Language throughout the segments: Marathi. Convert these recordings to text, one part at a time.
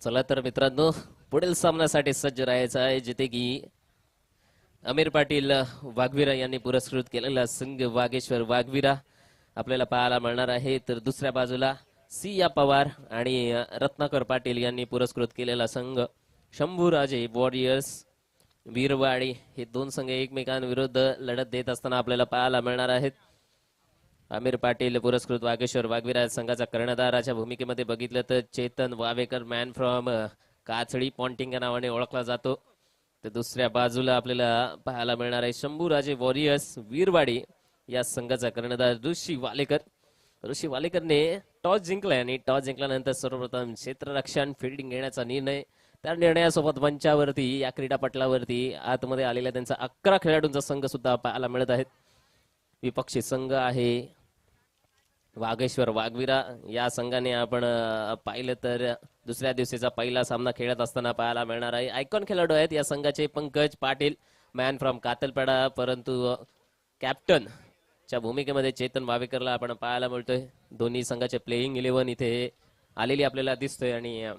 चला तर मित्रांनो, पुढील सामन्यासाठी सज्ज राहायचं आहे, जिथे की अमीर पाटील वाघविरा यांनी पुरस्कृत केलेला संघ वागेश्वर वाघविरा आपल्याला पाहायला मिळणार आहे. तर दुसऱ्या बाजूला सिया पवार आणि रत्नाकर पाटील यांनी पुरस्कृत केलेला संघ शंभूराजे वॉरियर्स वीरवाडी, हे दोन संघ एकमेकांविरुद्ध लढत देत असताना आपल्याला पाहायला मिळणार आहेत. आमिर पाटील पुरस्कृत वागेश्वर वाघविरा संघाचा कर्णधाराच्या भूमिकेमध्ये बघितलं तर Chetan Wavekar, man from Kachadi Ponting या नावाने ओळखला जातो. तर दुसऱ्या बाजूला आपल्याला पाहायला मिळणार आहे शंभूराजे वॉरियर्स वीरवाडी या संघाचा कर्णधार ऋषी वालेकर. ऋषी वालेकरने टॉस जिंकलाय आणि टॉस जिंकल्यानंतर सर्वप्रथम क्षेत्ररक्षण फिल्डिंग घेण्याचा निर्णय, त्या निर्णयासोबत मंचावरती या क्रीडापटलावरती आतमध्ये आलेल्या त्यांचा 11 खेळाडूंचा संघ सुद्धा पाहायला मिळत आहेत. विपक्षी संघ आहे वागेश्वर वाघविरा. या संघाने आपण पाहिलं तर दुसऱ्या दिवशीचा पहिला सामना खेळत असताना पाहायला मिळणार आहे. आयकॉन खेळाडू आहेत या संघाचे पंकज पाटील, मॅन फ्रॉम कातलपाडा, परंतु कॅप्टन च्या भूमिकेमध्ये चेतन वावेकरला आपण पाहायला मिळतोय. दोन्ही संघाचे प्लेइंग 11 इथे आलेली आपल्याला दिसतोय आणि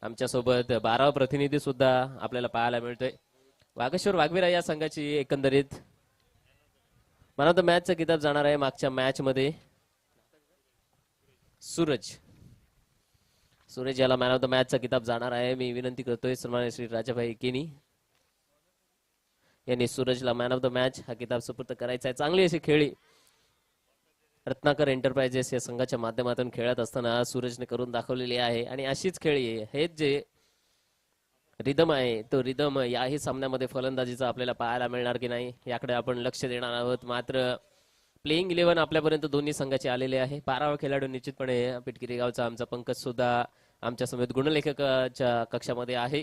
आमच्यासोबत 12 प्रतिनिधी सुद्धा आपल्याला पाहायला मिळतोय. वागेश्वर वाघविरा या संघाची एकंदरीत मॅन ऑफ द मॅचचा किताब जाणार आहे मागच्या मॅच मध्ये सूरज याला मॅन ऑफ द मॅचचा किताब जाणार आहे. मी विनंती करतोय सन्माननीय श्री राजाभाई केनी यांनी सूरजला मॅन ऑफ द मॅच हा किताब सुपूर्द करायचा आहे. चांगली अशी खेळी रत्नाकर एंटरप्राइजेस या संघाच्या माध्यमातून खेळत असताना सूरजने करून दाखवलेली आहे आणि अशीच खेळी हे जे रिदम आहे तो रिदम याही सामन्यामध्ये फलंदाजीचा आपल्याला पाहायला मिळणार की नाही याकडे आपण लक्ष देणार आहोत. मात्र प्लेइंग 11 आपल्यापर्यंत दोन्ही संघाचे आलेले आहे. 12वा खेळाडू निश्चितपणे पिटकिरी गावचा आमचा पंकज सुद्धा आमच्या समेत गुणलेखकाच्या कक्षामध्ये आहे.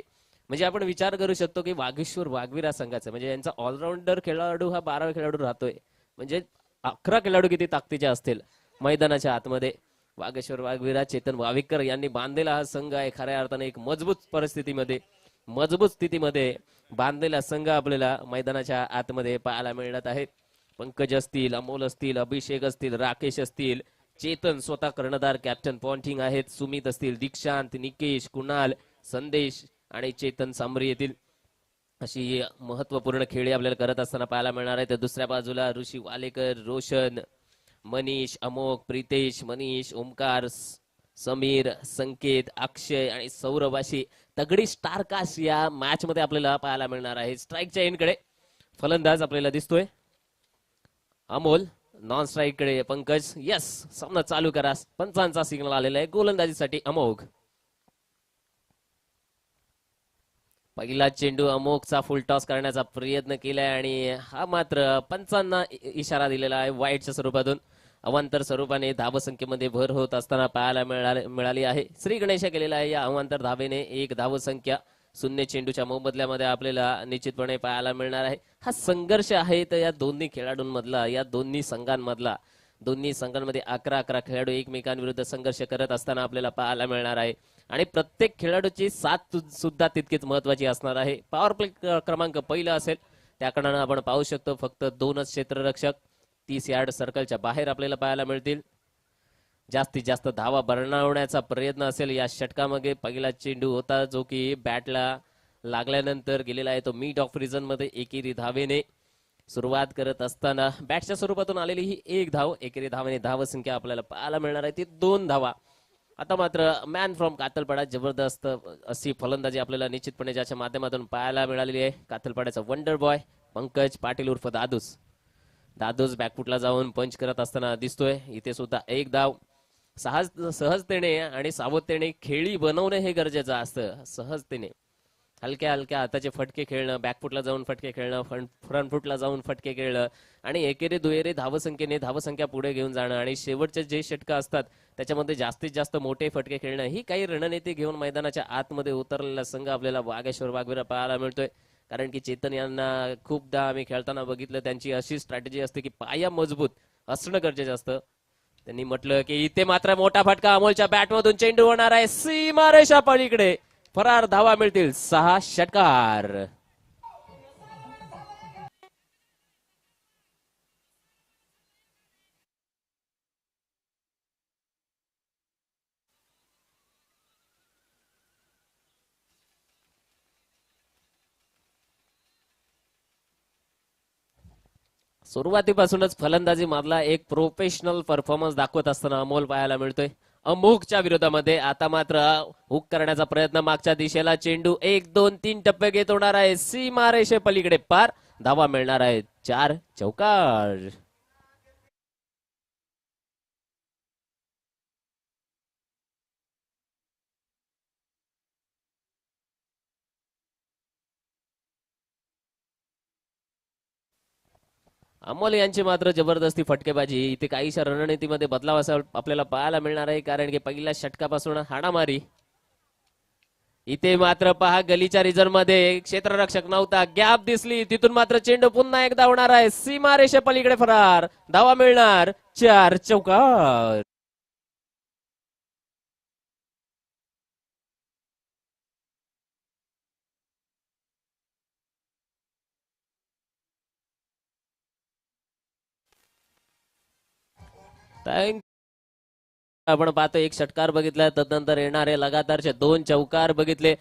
म्हणजे आपण विचार करू शकतो की वागेश्वर वाघविरा संघाचा म्हणजे यांचा ऑलराऊंडर खेळाडू हा 12वा खेळाडू राहतोय. म्हणजे 11 खेळाडू किती ताकदीचे असतील मैदानाच्या आतमध्ये. वागेश्वर वाघविरा चेतन वावेकर यांनी बांधलेला हा संघ आहे खऱ्या अर्थाने एक मजबूत स्थितीमध्ये बांधलेला संघ आपल्याला मैदानाच्या आतमध्ये पाहायला मिळत आहे. पंकज असतील, अमोल असतील, अभिषेक असतील, राकेश असतील, चेतन स्वतः कर्णधार कॅप्टन पॉन्टिंग आहेत, सुमित असतील, दीक्षांत, निकेश, कुणाल, संदेश आणि चेतन सांबरी येतील. अशी महत्वपूर्ण खेळी आपल्याला करत असताना पाहायला मिळणार आहे. तर दुसऱ्या बाजूला ऋषी वालेकर, रोशन, मनीष, अमोक, प्रितेश, मनीष, ओमकार, समीर, संकेत, अक्षय आणि सौरभ अशी तगडी स्टार कास्ट या मॅच मध्ये आपल्याला पाहायला मिळणार आहे. स्ट्राईकच्या एंडकडे फलंदाज आपल्याला दिसतोय अमोल, नॉन स्ट्राईक कडे पंकज. यस, सामना चालू करा. पंचांचा सिग्नल आलेला आहे गोलंदाजीसाठी अमोघ. पहिला चेंडू अमोघचा फुल टॉस करण्याचा प्रयत्न केलाय आणि हा मात्र पंचांना इशारा दिलेला आहे वाईटच्या स्वरूपातून. अवांतर स्वरूपाने धावसंख्येमध्ये भर होत असताना पाहायला मिळाली आहे. श्री गणेश केलेला आहे या अवांतर धावेने एक धावसंख्या. शून्य चेंडूच्या मोबदल्यामध्ये आपल्याला निश्चितपणे पाहायला मिळणार आहे. हा संघर्ष आहे तर या दोन्ही खेळाडूंमधला, या दोन्ही संघांमध्ये 11 खेळाडू एकमेकांविरुद्ध संघर्ष करत असताना आपल्याला पाहायला मिळणार आहे आणि प्रत्येक खेळाडूची साथ सुद्धा तितकीच महत्वाची असणार आहे. पॉवर प्ले क्रमांक पहिला असेल त्याकडे आपण पाहू शकतो फक्त 2च क्षेत्ररक्षक 30 यार्ड सर्कलच्या बाहेर आपल्याला पाहायला मिळतील. जास्तीत जास्त धावा बनवण्याचा प्रयत्न असेल या षटकामध्ये. पहिला चेंडू होता जो की बॅटला लागल्यानंतर गेलेला आहे तो मिड ऑफ रिजन मध्ये एकेरी धावेने सुरुवात करत असताना बॅटच्या स्वरूपातून आलेली ही एक धाव. एकेरी धावेने धावसंख्या आपल्याला पाहायला मिळणार आहे ती 2 धावा. आता मात्र मॅन फ्रॉम कातलपाडा जबरदस्त अशी फलंदाजी आपल्याला निश्चितपणे ज्याच्या माध्यमातून पाहायला मिळालेली आहे. कातलपाड्याचा वंडर बॉय पंकज पाटील उर्फ दादूस बॅकफुटला जाऊन पंच करत असताना दिसतोय. इथे सुद्धा एक धाव. सहजतेने आणि सावधतेने खेळी बनवणे हे गरजेचं असतं. सहजतेने हलक्या हाताचे फटके खेळणं, बॅकफुटला जाऊन फटके खेळणं, फ्रंट फुटला जाऊन फटके खेळणं आणि एकेरी दुहेरी धावसंख्येने धावसंख्या पुढे घेऊन जाणं आणि शेवटचे जे षटक असतात त्याच्यामध्ये जास्तीत जास्त मोठे फटके खेळणं ही काही रणनीती घेऊन मैदानाच्या आतमध्ये उतरलेला संघ आपल्याला वागेश्वर वाघविरा पाहायला मिळतोय. कारण की चेतन यांना खूपदा आम्ही खेळताना बघितलं त्यांची अशी स्ट्रॅटेजी असते की पाया मजबूत असणं गरजेचं असतं. त्यांनी म्हटलं की इथे मात्र मोठा फटका अमोलच्या बॅटमधून चेंडू होणार आहे सीमारेषा पलीकडे. फरार धावा मिळतील 6 षटकार. सुरुवातीपासूनच फलंदाजी मधला एक प्रोफेशनल परफॉर्मन्स दाखवत असताना अमोल पाहायला मिळतोय अमोघच्या विरोधामध्ये. आता मात्र हुक करण्याचा प्रयत्न मागच्या दिशेला, चेंडू 1 2 3 टप्पे घेत होणार आहे, सीमा रेषे पलीकडे पार, धावा मिळणार आहे, 4 चौकार. अमोल यांची मात्र जबरदस्ती फटकेबाजी. इथे काहीशा रणनीतीमध्ये बदलाव असा आपल्याला पाहायला मिळणार आहे, कारण की पहिल्या षटकापासून हाणामारी. इथे मात्र पहा गलीच्या रिझर्व मध्ये क्षेत्ररक्षक नव्हता, गॅप दिसली, तिथून मात्र चेंडू पुन्हा एकदा होणार आहे, सीमारेषे पलीकडे फरार, धावा मिळणार, 4 चौकार. आपण पाहतो एक षटकार बघितला, तदनंतर येणारे लगातारचे 2 चौकार बघितले.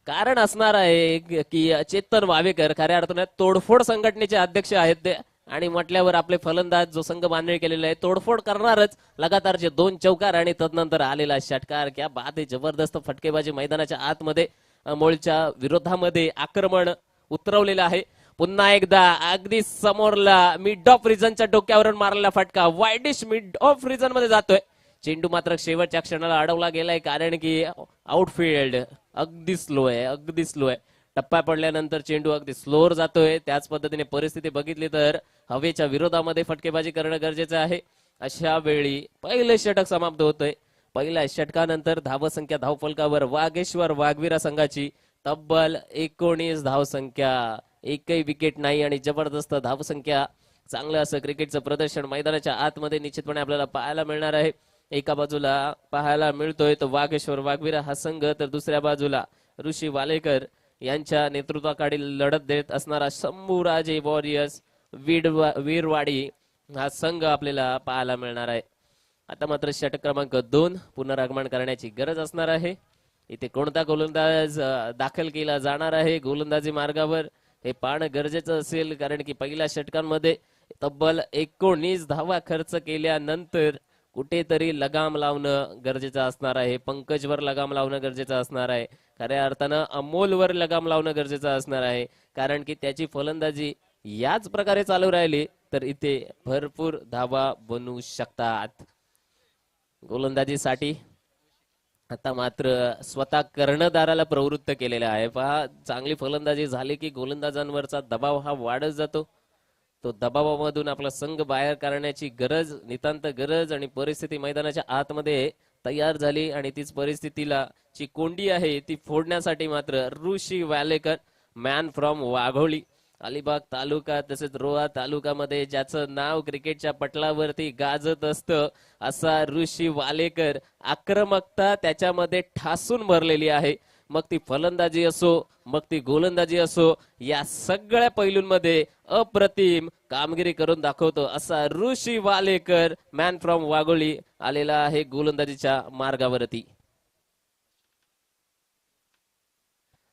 कारण असणार आहे की चेतन वावेकर खऱ्या अर्थाने तोडफोड संघटनेचे अध्यक्ष आहेत ते, आणि म्हटल्यावर आपले फलंदाज जो संघ बांधणी केलेला आहे तोडफोड करणारच. लगातारचे 2 चौकार आणि तदनंतर आलेला षटकार, क्या बात आहे, जबरदस्त फटकेबाजी मैदानाच्या आतमध्ये अमोलच्या विरोधामध्ये आक्रमण उतरवलेलं आहे. पुन्हा एकदा अगदी समोरला मिड ऑफ रिजनच्या डोक्यावरून मारलेला फटका वाईडिश मिड ऑफ रिजन मध्ये जातोय. चेंडू मात्र शेवटच्या क्षणाला अडवला गेलाय, कारण की आउटफील्ड अगदी स्लो आहे, अगदी स्लो आहे. टप्पा पडल्यानंतर चेंडू अगदी स्लोवर जातोय. त्याच पद्धतीने परिस्थिती बघितली तर हवेच्या विरोधामध्ये फटकेबाजी करणं गरजेचं आहे. अशा वेळी पहिले षटक समाप्त होतोय. पहिल्या षटकानंतर धावसंख्या धावफलकावर वाघेश्वर वाघवीरा संघाची तब्बल 19 धावसंख्या, एकही विकेट नाही आणि जबरदस्त धावसंख्या. चांगलं असं क्रिकेटचं प्रदर्शन मैदानाच्या आतमध्ये निश्चितपणे आपल्याला पाहायला मिळणार आहे. एका बाजूला पाहायला मिळतोय तो वाघेश्वर वाघवीरा हा संघ, तर दुसऱ्या बाजूला ऋषी वालेकर यांच्या नेतृत्वाखालील लढत देत असणारा शंभूराजे वॉरियर्स वीरवाडी हा संघ आपल्याला पाहायला मिळणार आहे. आता मात्र षटक क्रमांक 2 पुनरागमन करण्याची गरज असणार आहे. इथे कोणता गोलंदाज दाखल केला जाणार आहे गोलंदाजी मार्गावर हे पाहणं गरजेचं असेल, कारण की पहिल्या षटकांमध्ये तब्बल 19 धावा खर्च केल्यानंतर कुठेतरी लगाम लावणं गरजेचं असणार आहे. पंकजवर लगाम लावणं गरजेचं असणार आहे, खऱ्या अर्थानं अमोलवर लगाम लावणं गरजेचं असणार आहे, कारण की त्याची फलंदाजी याच प्रकारे चालू राहिली तर इथे भरपूर धावा बनू शकतात. गोलंदाजीसाठी आता मात्र स्वतः कर्णधाराला प्रवृत्त केलेला आहे. पहा, चांगली फलंदाजी झाली की गोलंदाजांवरचा दबाव हा वाढत जातो. तो दबावामधून आपला संघ बाहेर काढण्याची गरज, नितांत गरज आणि परिस्थिती मैदानाच्या आतमध्ये तयार झाली, आणि तीच परिस्थितीला जी कोंडी आहे ती फोडण्यासाठी मात्र ऋषी वालेकर, मॅन फ्रॉम वाघोली, अलिबाग तालुका तसेच रोहा तालुक्यामध्ये ज्याचं नाव क्रिकेटच्या पटलावरती गाजत असतं असा ऋषी वालेकर, आक्रमकता त्याच्यामध्ये ठासून भरलेली आहे. मग ती फलंदाजी असो, मग ती गोलंदाजी असो, या सगळ्या पैलूंमध्ये अप्रतिम कामगिरी करून दाखवतो असा ऋषी वालेकर, मॅन फ्रॉम वाघोली, आलेला आहे गोलंदाजीच्या मार्गावरती.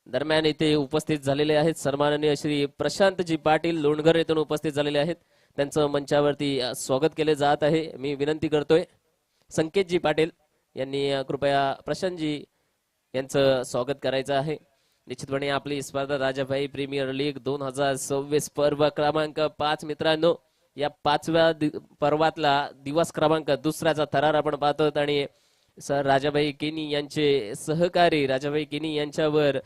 दरम्यान इथे उपस्थित झालेले आहेत सन्माननीय श्री प्रशांतजी पाटील लोणघर येथून उपस्थित झालेले आहेत. त्यांचं मंचावरती स्वागत केले जात आहे. मी विनंती करतोय संकेतजी पाटील यांनी कृपया प्रशांतजी यांचं स्वागत करायचं आहे. निश्चितपणे आपली स्पर्धा राजाभाई प्रीमियर लीग 2026 पर्व क्रमांक 5 मित्रांनो, या 5व्या पर्वातला दिवस क्रमांक 2चा थरार आपण पाहतो, आणि सर राजाभाई केनी यांचे सहकारी, राजाभाई केनी यांच्यावर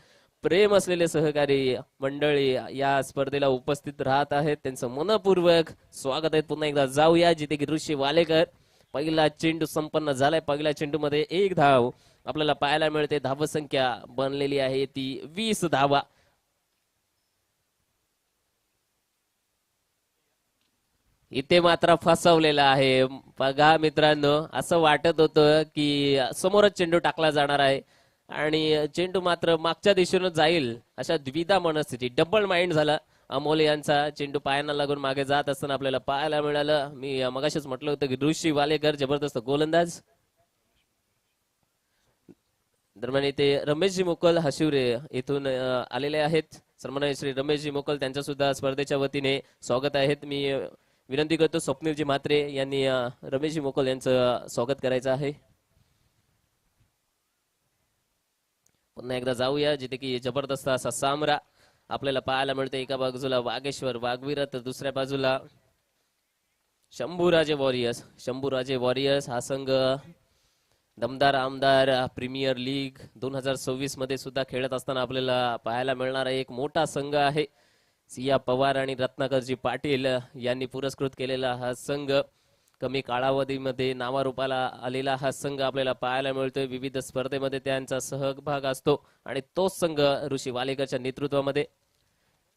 प्रेम असलेले सहकारी मंडळी या स्पर्धेला उपस्थित राहत आहेत. त्यांचं मनपूर्वक स्वागत आहे. पुन्हा एकदा जाऊया जिथे की ऋषी वालेकर, पहिला चेंडू संपन्न झालाय. पहिल्या चेंडू मध्ये 1 धाव आपल्याला पाहायला मिळते. धावसंख्या बनलेली आहे ती 20 धावा. इथे मात्र फसवलेला आहे. बघा मित्रांनो, असं वाटत होतं की समोरच चेंडू टाकला जाणार आहे आणि चेंडू मात्र मागच्या दिशेनं जाईल अशा द्विधा मनस्थिती, डबल माइंड झाला अमोल यांचा. चेंडू पायांना लागून मागे जात असताना आपल्याला पाहायला मिळालं. मी मगाशीच म्हटलं होतं की ऋषी वालेकर जबरदस्त गोलंदाज. दरम्यान इथे रमेशजी मुकल हशिवरे इथून आलेले आहेत. सन्माननीय श्री रमेशजी मुकल, त्यांच्या सुद्धा स्पर्धेच्या वतीने स्वागत आहेत. मी विनंती करतो स्वप्नीलजी म्हात्रे यांनी रमेशजी मोकल यांचं स्वागत करायचं आहे. पुन्हा एकदा जाऊया जिथे की जबरदस्त असा सामरा आपल्याला पाहायला मिळतो. एका बाजूला वागेश्वर वाघवीर तर दुसऱ्या बाजूला शंभूराजे वॉरियर्स. शंभूराजे वॉरियर्स हा संघ दमदार आमदार प्रीमियर लीग 2026 मध्ये सुद्धा खेळत असताना आपल्याला पाहायला मिळणारा एक मोठा संघ आहे. सिया पवार आणि रत्नाकरजी पाटील यांनी पुरस्कृत केलेला हा संघ, कमी कालावधीमध्ये नावारूपाला आलेला हा संघ आपल्याला पाहायला मिळतोय. विविध स्पर्धेमध्ये त्यांचा सहभाग असतो आणि तोच संघ ऋषी वालेकरच्या नेतृत्वामध्ये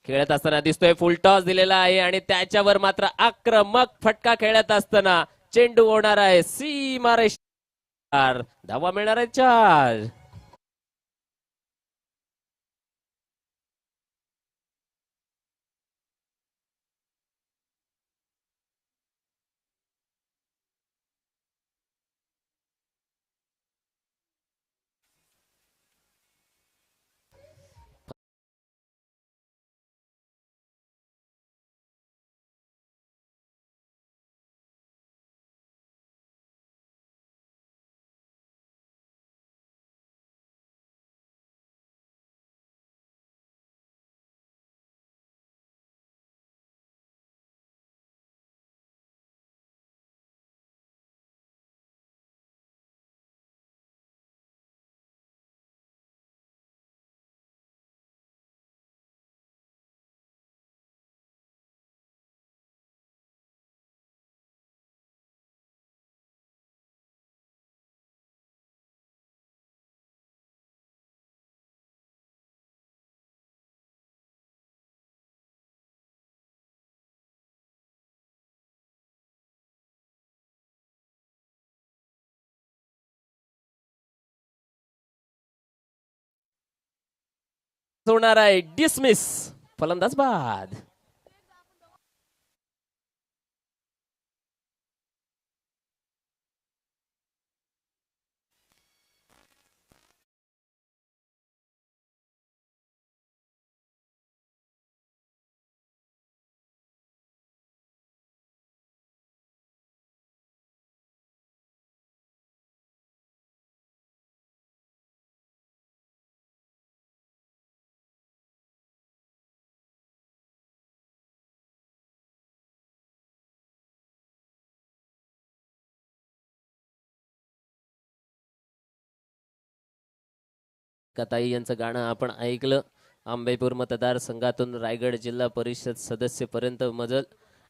खेळत असताना दिसतोय. फुल टॉस दिलेला आहे आणि त्याच्यावर मात्र आक्रमक फटका खेळत असताना चेंडू होणार आहे सीमारेषेवर. धावा मिळणार आहे 4. होणार आहे डिसमिस. फलंदाज बाद. कताई यांचं गाणं आपण ऐकलं. आंबेपूर मतदारसंघातून रायगड जिल्हा परिषद सदस्यपर्यंत मजल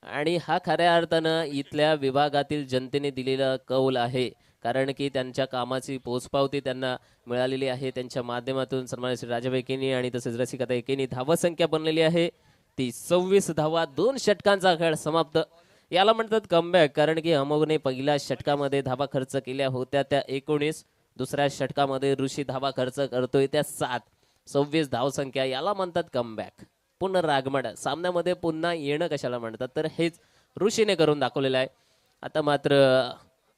आणि हा खऱ्या अर्थानं इथल्या विभागातील जनतेने दिलेला कौल आहे. कारण की त्यांच्या कामाची पोचपावती त्यांना मिळालेली आहे. त्यांच्या माध्यमातून सन्मानित श्री राजाभाई केनी आणि तसेच रसिकाताई केनी धावा संख्या बनलेली आहे ती 26 धावा. 2 षटकांचा खेळ समाप्त. याला म्हणतात कमबॅक, कारण की अमोघने पहिल्या षटकामध्ये धावा खर्च केल्या होत्या त्या 19. दुसऱ्या षटकामध्ये ऋषी धावा खर्च करतोय त्या 7. 26 धावसंख्या याला म्हणतात कमबॅक. पुनरागमन सामन्यामध्ये पुन्हा येणं कशाला म्हणतात तर हेच ऋषीने करून दाखवलेलं आहे. आता मात्र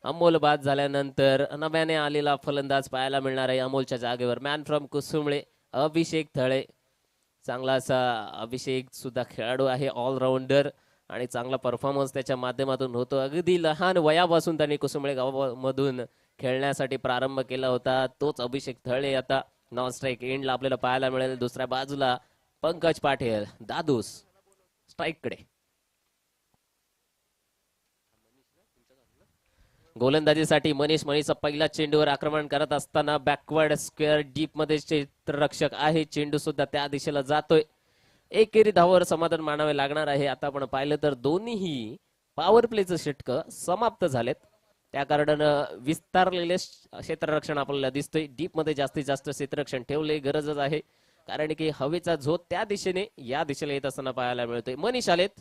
अमोल बाद झाल्यानंतर नव्याने आलेला फलंदाज पाहायला मिळणार आहे अमोलच्या जागेवर. मॅन फ्रॉम कुसुंबळे अभिषेक थळे. चांगला असा अभिषेक सुद्धा खेळाडू आहे, ऑलराऊंडर आणि चांगला परफॉर्मन्स त्याच्या माध्यमातून होतो. अगदी लहान वयापासून त्यांनी कुसुंबळे गावामधून खेळण्यासाठी प्रारंभ केला होता. तोच अभिषेक थळे आता नॉन स्ट्राईक एंडला आपल्याला पाहायला मिळेल. दुसऱ्या बाजूला पंकज पाटील दादूस स्ट्राईक कडे. गोलंदाजीसाठी मनीषचा पहिला चेंडूवर आक्रमण करत असताना बॅकवर्ड स्क्वेअर डीप मध्ये क्षेत्ररक्षक आहे. चेंडू सुद्धा त्या दिशेला जातोय. एकेरी धावावर समाधान मानावे लागणार आहे. आता आपण पाहिलं तर दोन्हीही पॉवर प्लेचं षटक समाप्त झालेत. त्या कारणानं विस्तारलेले क्षेत्ररक्षण आपल्याला दिसतोय. डीप मध्ये जास्तीत जास्त क्षेत्ररक्षण ठेवले गरजच आहे, कारण की हवेचा झोत त्या दिशेने या दिशेला येत असताना पाहायला मिळतोय. मनीष आलेत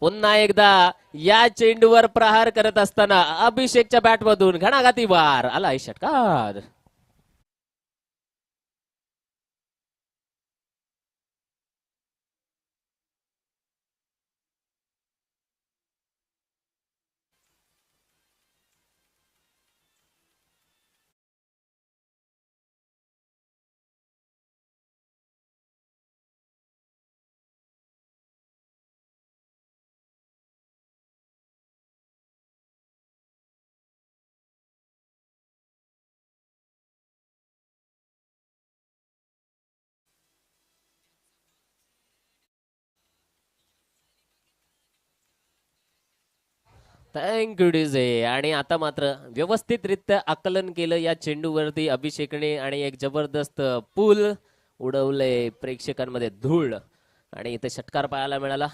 पुन्हा एकदा या चेंडूवर प्रहार करत असताना अभिषेकच्या बॅटमधून घणाघाती वार आलाय षटकार. Thank you DJ. आणि आता मात्र व्यवस्थितरित्या आकलन केलं या चेंडूवरती अभिषेकने आणि एक जबरदस्त पूल उडवले प्रेक्षकांमध्ये धूळ आणि इथे षटकार पाहायला मिळाला.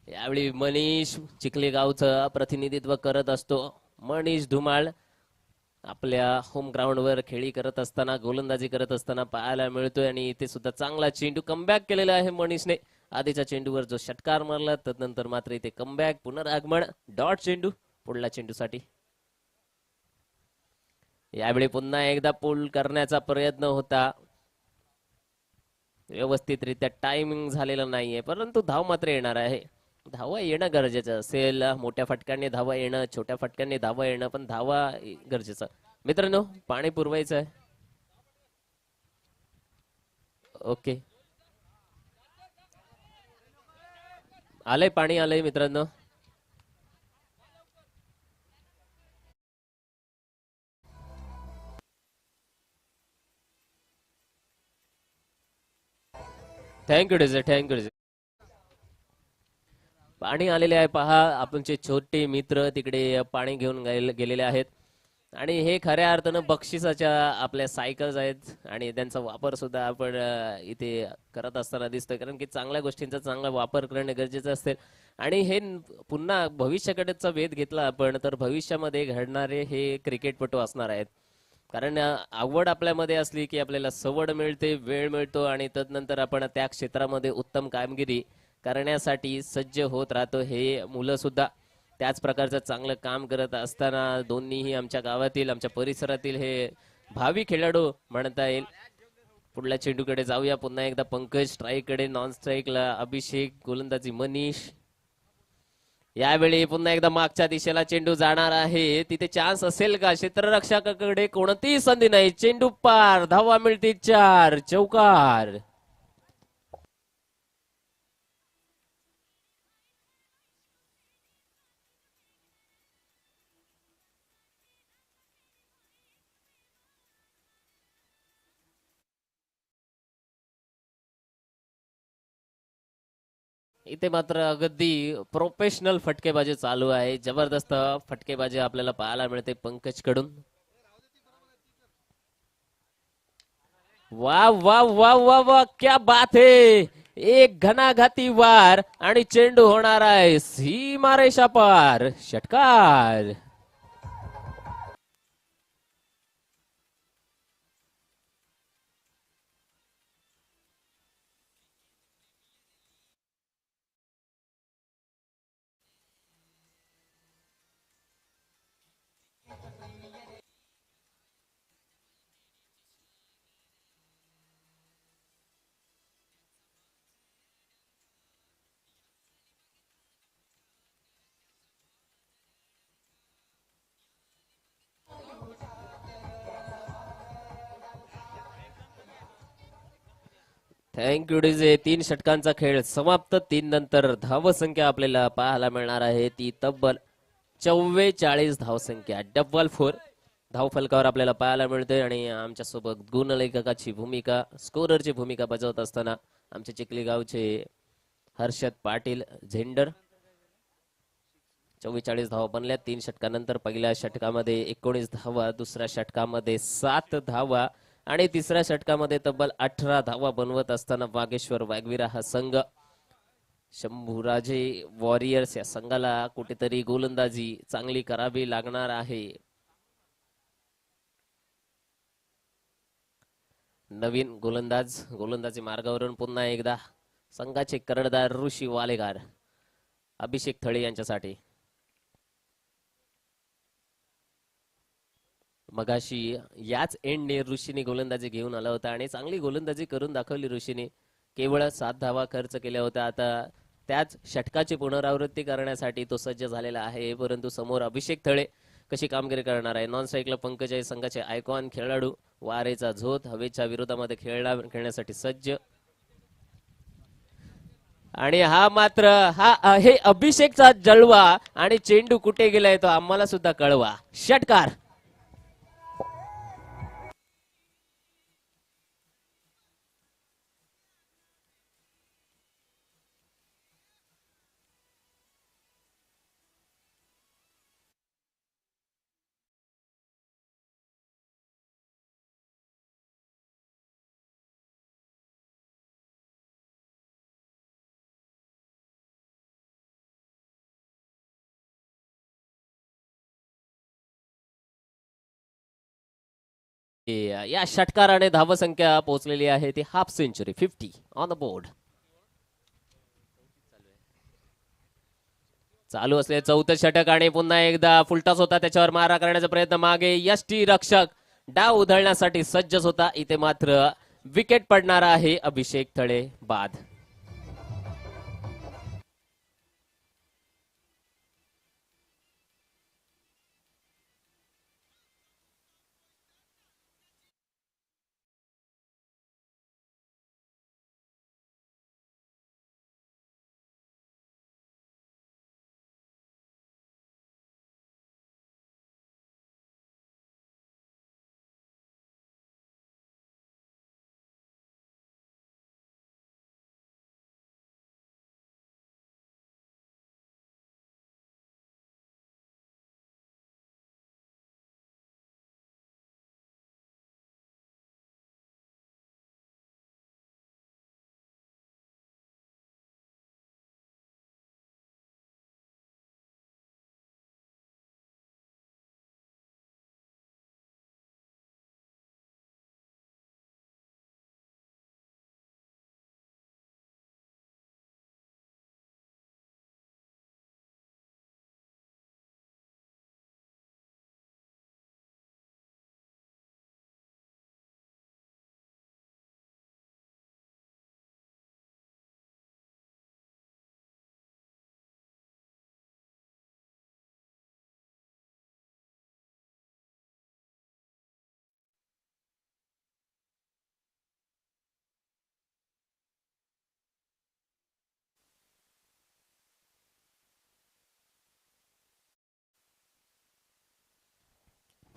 यावेळी मनीष चिखली गावचं प्रतिनिधित्व करत असतो. मनीष धुमाळ आपल्या होम ग्राउंडवर खेळी करत असताना गोलंदाजी करत असताना पाहायला मिळतोय आणि इथे सुद्धा चांगला चेंडू कमबॅक केलेला आहे मनीषने. आधीच्या चेंडूवर जो षटकार मारला तदनंतर मात्र इथे कमबॅक पुनरागमन डॉट चेंडू पुढल्या चेंडूसाठी. यावेळी पुन्हा एकदा पूल करण्याचा प्रयत्न होता. व्यवस्थितरित्या टायमिंग झालेलं नाहीये परंतु धाव मात्र येणार आहे. धावा येणं गरजेचं असेल. मोठ्या फटक्यांनी धावा येणं छोट्या फटक्यांनी धावा येणं पण धावा गरजेचं. मित्रांनो पाणी पुरवायचं आहे. ओके आलंय पाणी आलंय मित्रांनो. Thank you DJ thank you DJ. पाणी आलेले आहे पहा. आपणचे छोटे मित्र तिकडे पाणी घेऊन गेलेले आहेत आणि हे खऱ्या अर्थानं बक्षिसाच्या आपल्या सायकल्स आहेत आणि त्यांचा वापर सुद्धा आपण इथे करत असताना दिसतोय कारण की चांगल्या गोष्टींचा चांगला वापर करणे गरजेचं असते. आणि हे पुन्हा भविष्याकडेचा वेध घेतला आपण तर भविष्यामध्ये घडणारे हे क्रिकेटपटू असणार आहेत. कारण आवड आपल्यामध्ये असली की आपल्याला सवड मिळते वेळ मिळतो आणि तदनंतर आपण त्या क्षेत्रामध्ये उत्तम कामगिरी करण्यासाठी सज्ज होत राहतो. हे मुलं सुद्धा त्याच प्रकारचं चांगलं काम करत असताना दोन्हीही आमच्या गावातील आमच्या परिसरातील हे भावी खेळाडू म्हणता येईल. पुढल्या चेंडूकडे जाऊया पुन्हा एकदा. पंकज स्ट्राईककडे नॉन स्ट्राईकला अभिषेक गोलंदाजी मनीष. यावेळी पुन्हा एकदा मागच्या दिशेला चेंडू जाणार आहे. तिथे चान्स असेल का? क्षेत्ररक्षकाकडे कोणतीही संधी नाही. चेंडू पार धावा मिळते 4 चौकार. इथे मात्र अगदी प्रोफेशनल फटकेबाजी चालू आहे. जबरदस्त फटकेबाजी आपल्याला पाहायला मिळते पंकज कडून. वा वा वा वा वा क्या बात है. एक घणाघाती वार आणि चेंडू होणार आहे सीमारेषा पार. षटकार. Thank you DJ. 3 षटकांचा खेळ समाप्त. 3 नंतर धावसंख्या आपल्याला पाहायला मिळणार आहे ती तब्बल 44 धावसंख्या. डबल 4 धाव फलकावर आपल्याला पाहायला मिळते आणि आमच्या सोबत गुणलेखकाची भूमिका स्कोररची भूमिका बजावत असताना आमचे चिखली गावचे हर्षद पाटील झेंडर. 44 धावा बनल्या 3 षटकानंतर. पहिल्या षटकामध्ये 19 धावा, दुसऱ्या षटकामध्ये 7 धावा आणि तिसऱ्या षटकामध्ये तब्बल 18 धावा बनवत असताना वागेश्वर वाघविरा हा संघ शंभूराजे वॉरियर्स या संघाला कुठेतरी गोलंदाजी चांगली करावी लागणार आहे. नवीन गोलंदाजी मार्गावरून पुन्हा एकदा संघाचे कर्णधार ऋषी वालेगार अभिषेक थळे यांच्यासाठी. मगाशी याच एंडने ऋषीने गोलंदाजी घेऊन आला होता आणि चांगली गोलंदाजी करून दाखवली ऋषीने. केवळ 7 धावा खर्च केल्या होत्या. आता त्याच षटकाची पुनरावृत्ती करण्यासाठी तो सज्ज झालेला आहे. परंतु समोर अभिषेक थळे कशी कामगिरी करणार आहे? नॉन स्ट्राईकला पंकज आहे संघाचे आयकॉन खेळाडू. वारेचा झोत हवेच्या विरोधामध्ये खेळण्यासाठी सज्ज. आणि हा मात्र हे अभिषेकचा जलवा आणि चेंडू कुठे गेलाय तो आम्हाला सुद्धा कळवा. षटकार. या षटकाराने धावसंख्या पोहोचलेली आहे ती half century 50 on the board. चालू असले चौथं षटक आणि पुन्हा एकदा फुलटॉस होता त्याच्यावर मारा करण्याचा प्रयत्न मागे यष्टी रक्षक डाव उधळण्यासाठी सज्जच होता. इथे मात्र विकेट पडणार आहे अभिषेक थळे बाद.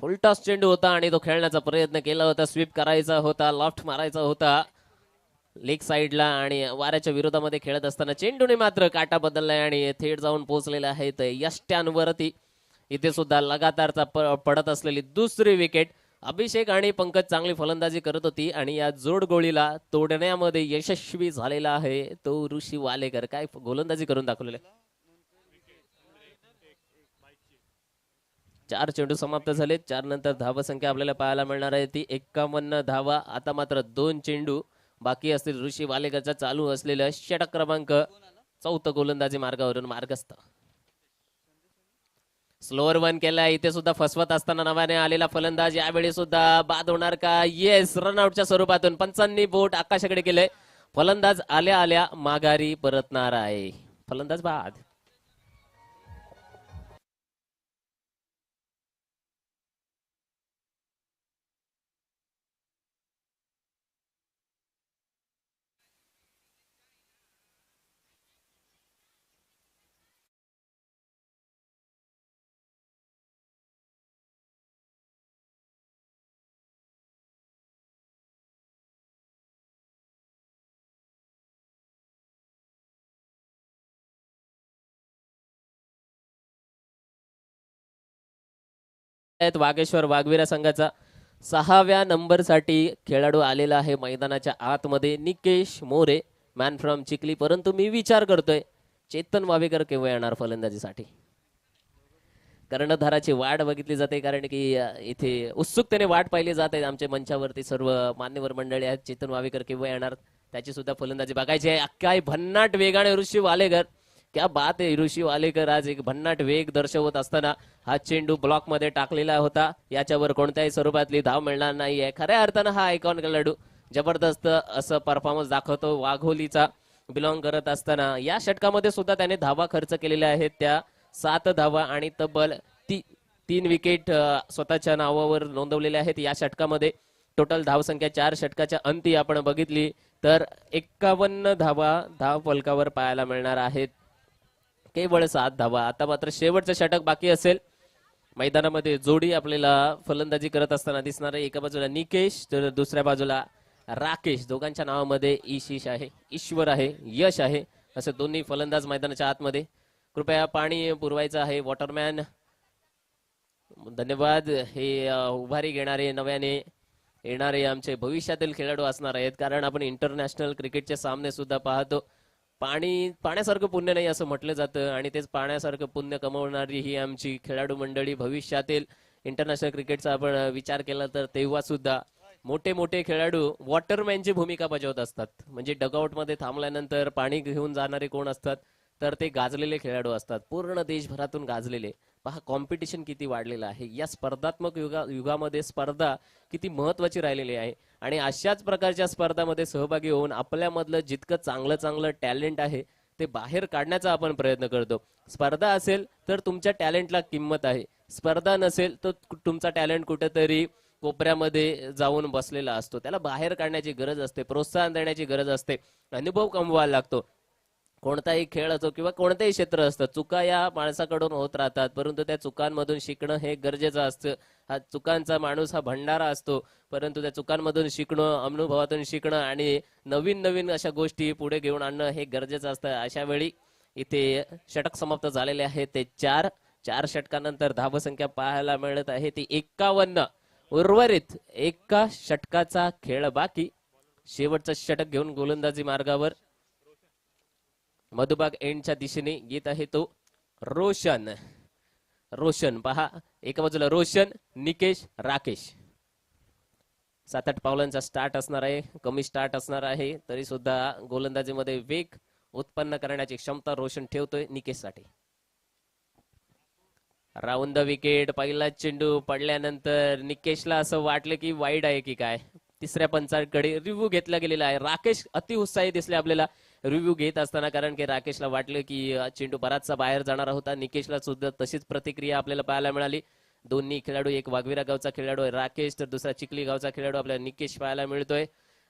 फुलटॉस चेंडू होता आणि तो खेळण्याचा प्रयत्न केला होता. स्वीप करायचा होता, लॉफ्ट मारायचा होता लेग साइडला आणि वाऱ्याच्या विरोधामध्ये खेळत असताना चेंडूने मात्र काटा बदललाय आणि थेट जाऊन पोहोचलेले आहेत यष्ट्यांवरती. इथे सुद्धा लगातारचा पडत असलेली दुसरी विकेट. अभिषेक आणि पंकज चांगली फलंदाजी करत होती आणि या जोड गोळीला तोडण्यामध्ये यशस्वी झालेला आहे तो ऋषी वालेकर. काय गोलंदाजी करून दाखवलेले. 4 चेंडू समाप्त झाले. 4 नंतर धावसंख्या आपल्याला पाहायला मिळणार आहे ती 51 धावा. आता मात्र 2 चेंडू बाकी असतील ऋषी वालेकरचा चालू असलेलं षटक क्रमांक 4 गोलंदाजी मार्गावरून मार्गस्थ. स्लोअर वन केला. इथे सुद्धा फसवत असताना नव्याने आलेला फलंदाज यावेळी सुद्धा बाद होणार का? येस, रनआउटच्या स्वरूपातून पंचांनी बोट आकाशाकडे केले. फलंदाज आल्या आल्या माघारी परतणार आहे. फलंदाज बाद. वागेश्वर वाघवीरा संघाचा 6व्या नंबरसाठी खेळाडू आलेला आहे मैदानाच्या आतमध्ये निकेश मोरे, मॅन फ्रॉम चिखली. परंतु मी विचार करतोय चेतन वावेकर केव्हा येणार फलंदाजीसाठी. कर्णधाराची वाट बघितली जाते कारण की इथे उत्सुकतेने वाट पाहिली जाते. आमच्या मंचावरती सर्व मान्यवर मंडळी आहेत. चेतन वावेकर केव्हा येणार त्याची सुद्धा फलंदाजी बघायची आहे. काय भन्नाट वेगाने ऋषी वालेकर, क्या बात आहे. ऋषी वालेकर आज एक भन्नाट वेग दर्शवत असताना हा चेंडू ब्लॉक मध्ये टाकलेला होता. याच्यावर कोणत्याही स्वरूपातली धाव मिळणार नाहीये. खऱ्या अर्थानं हा आयकॉन खेळाडू जबरदस्त असं परफॉर्मन्स दाखवतो. वाघोलीचा बिलॉंग करत असताना या षटकामध्ये सुद्धा त्याने धावा खर्च केलेल्या आहेत. त्या 7 धावा आणि तब्बल 3 विकेट स्वतःच्या नावावर नोंदवलेल्या आहेत. या षटकामध्ये टोटल धावसंख्या 4 षटकाच्या अंती आपण बघितली तर 51 धावा धाव फलकावर पाहायला मिळणार आहेत. केवळ 7 धावा. आता मात्र शेवटचं षटक बाकी असेल. मैदानामध्ये जोडी आपल्याला फलंदाजी करत असताना दिसणार आहे. एका बाजूला निकेश तर दुसऱ्या बाजूला राकेश. दोघांच्या नावामध्ये ईशिष आहे, ईश्वर आहे, यश आहे. असे दोन्ही फलंदाज मैदानाच्या आतमध्ये. कृपया पाणी पुरवायचं आहे. वॉटरमॅन धन्यवाद. हे उभारी घेणारे नव्याने येणारे आमचे भविष्यातील खेळाडू असणार आहेत कारण आपण इंटरनॅशनल क्रिकेटचे सामने सुद्धा पाहतो. पाण्यासारखं पुण्य नाही असं म्हटलं जातं आणि तेच पाण्यासारखं पुण्य कमवणारी ही आमची खेळाडू मंडळी भविष्यातील इंटरनॅशनल क्रिकेटचा आपण विचार केला तर तेव्हा सुद्धा मोठे मोठे खेळाडू वॉटरमॅनची भूमिका बजावत असतात. म्हणजे डगआउट मध्ये थांबल्यानंतर पाणी घेऊन जाणारे कोण असतात, तर ते गाजलेले खेळाडू असतात, पूर्ण देशभरातून गाजलेले. पहा कॉम्पिटिशन किती वाढलेलं आहे या स्पर्धात्मक युगामध्ये. स्पर्धा किती महत्वाची राहिलेली आहे आणि अशाच प्रकारच्या स्पर्धामध्ये सहभागी होऊन आपल्यामधलं जितकं चांगलं चांगलं टॅलेंट आहे ते बाहेर काढण्याचा आपण प्रयत्न करतो. स्पर्धा असेल तर तुमच्या टॅलेंटला किंमत आहे, स्पर्धा नसेल तर तुमचा टॅलेंट कुठेतरी कोपऱ्यामध्ये जाऊन बसलेला असतो. त्याला बाहेर काढण्याची गरज असते, प्रोत्साहन देण्याची गरज असते, अनुभव कमवायला लागतो. कोणताही खेळ असो किंवा कोणतेही क्षेत्र असतं, चुका या माणसाकडून होत राहतात, परंतु त्या चुकांमधून शिकणं हे गरजेचं असतं. हा चुकांचा माणूस हा भंडारा असतो, परंतु त्या चुकांमधून शिकणं, अनुभवातून शिकणं आणि नवीन नवीन अशा गोष्टी पुढे घेऊन आणणं हे गरजेचं असतं. अशा वेळी इथे षटक समाप्त झालेले आहे. ते चार षटकानंतर धावसंख्या पाहायला मिळत आहे ती 51. उर्वरित एका षटकाचा खेळ बाकी. शेवटचं षटक घेऊन गोलंदाजी मार्गावर मधुबाग एंडच्या दिशेने येत आहे तो रोशन. रोशन पहा, एका बाजूला रोशन, निकेश, राकेश. 7-8 पावलांचा स्टार्ट असणार आहे, कमी स्टार्ट असणार आहे, तरी सुद्धा गोलंदाजीमध्ये वेग उत्पन्न करण्याची क्षमता रोशन ठेवतोय निकेशसाठी. Round the wicket. पहिला चेंडू पडल्यानंतर निकेशला असं वाटलं की वाईड आहे की काय. तिसऱ्या पंचाकडे रिव्ह्यू घेतला गेलेला आहे. राकेश अति उत्साही दिसले आपल्याला रिव्ह्यू घेत असताना, कारण की राकेशला वाटलं की चेंडू बराचसा बाहेर जाणार होता. निकेशला सुद्धा तशीच प्रतिक्रिया आपल्याला पाहायला मिळाली. दोन्ही खेळाडू, एक वाघविरा गावचा खेळाडू आहे राकेश, तर दुसरा चिखली गावचा खेळाडू आपल्याला निकेश पाहायला मिळतोय.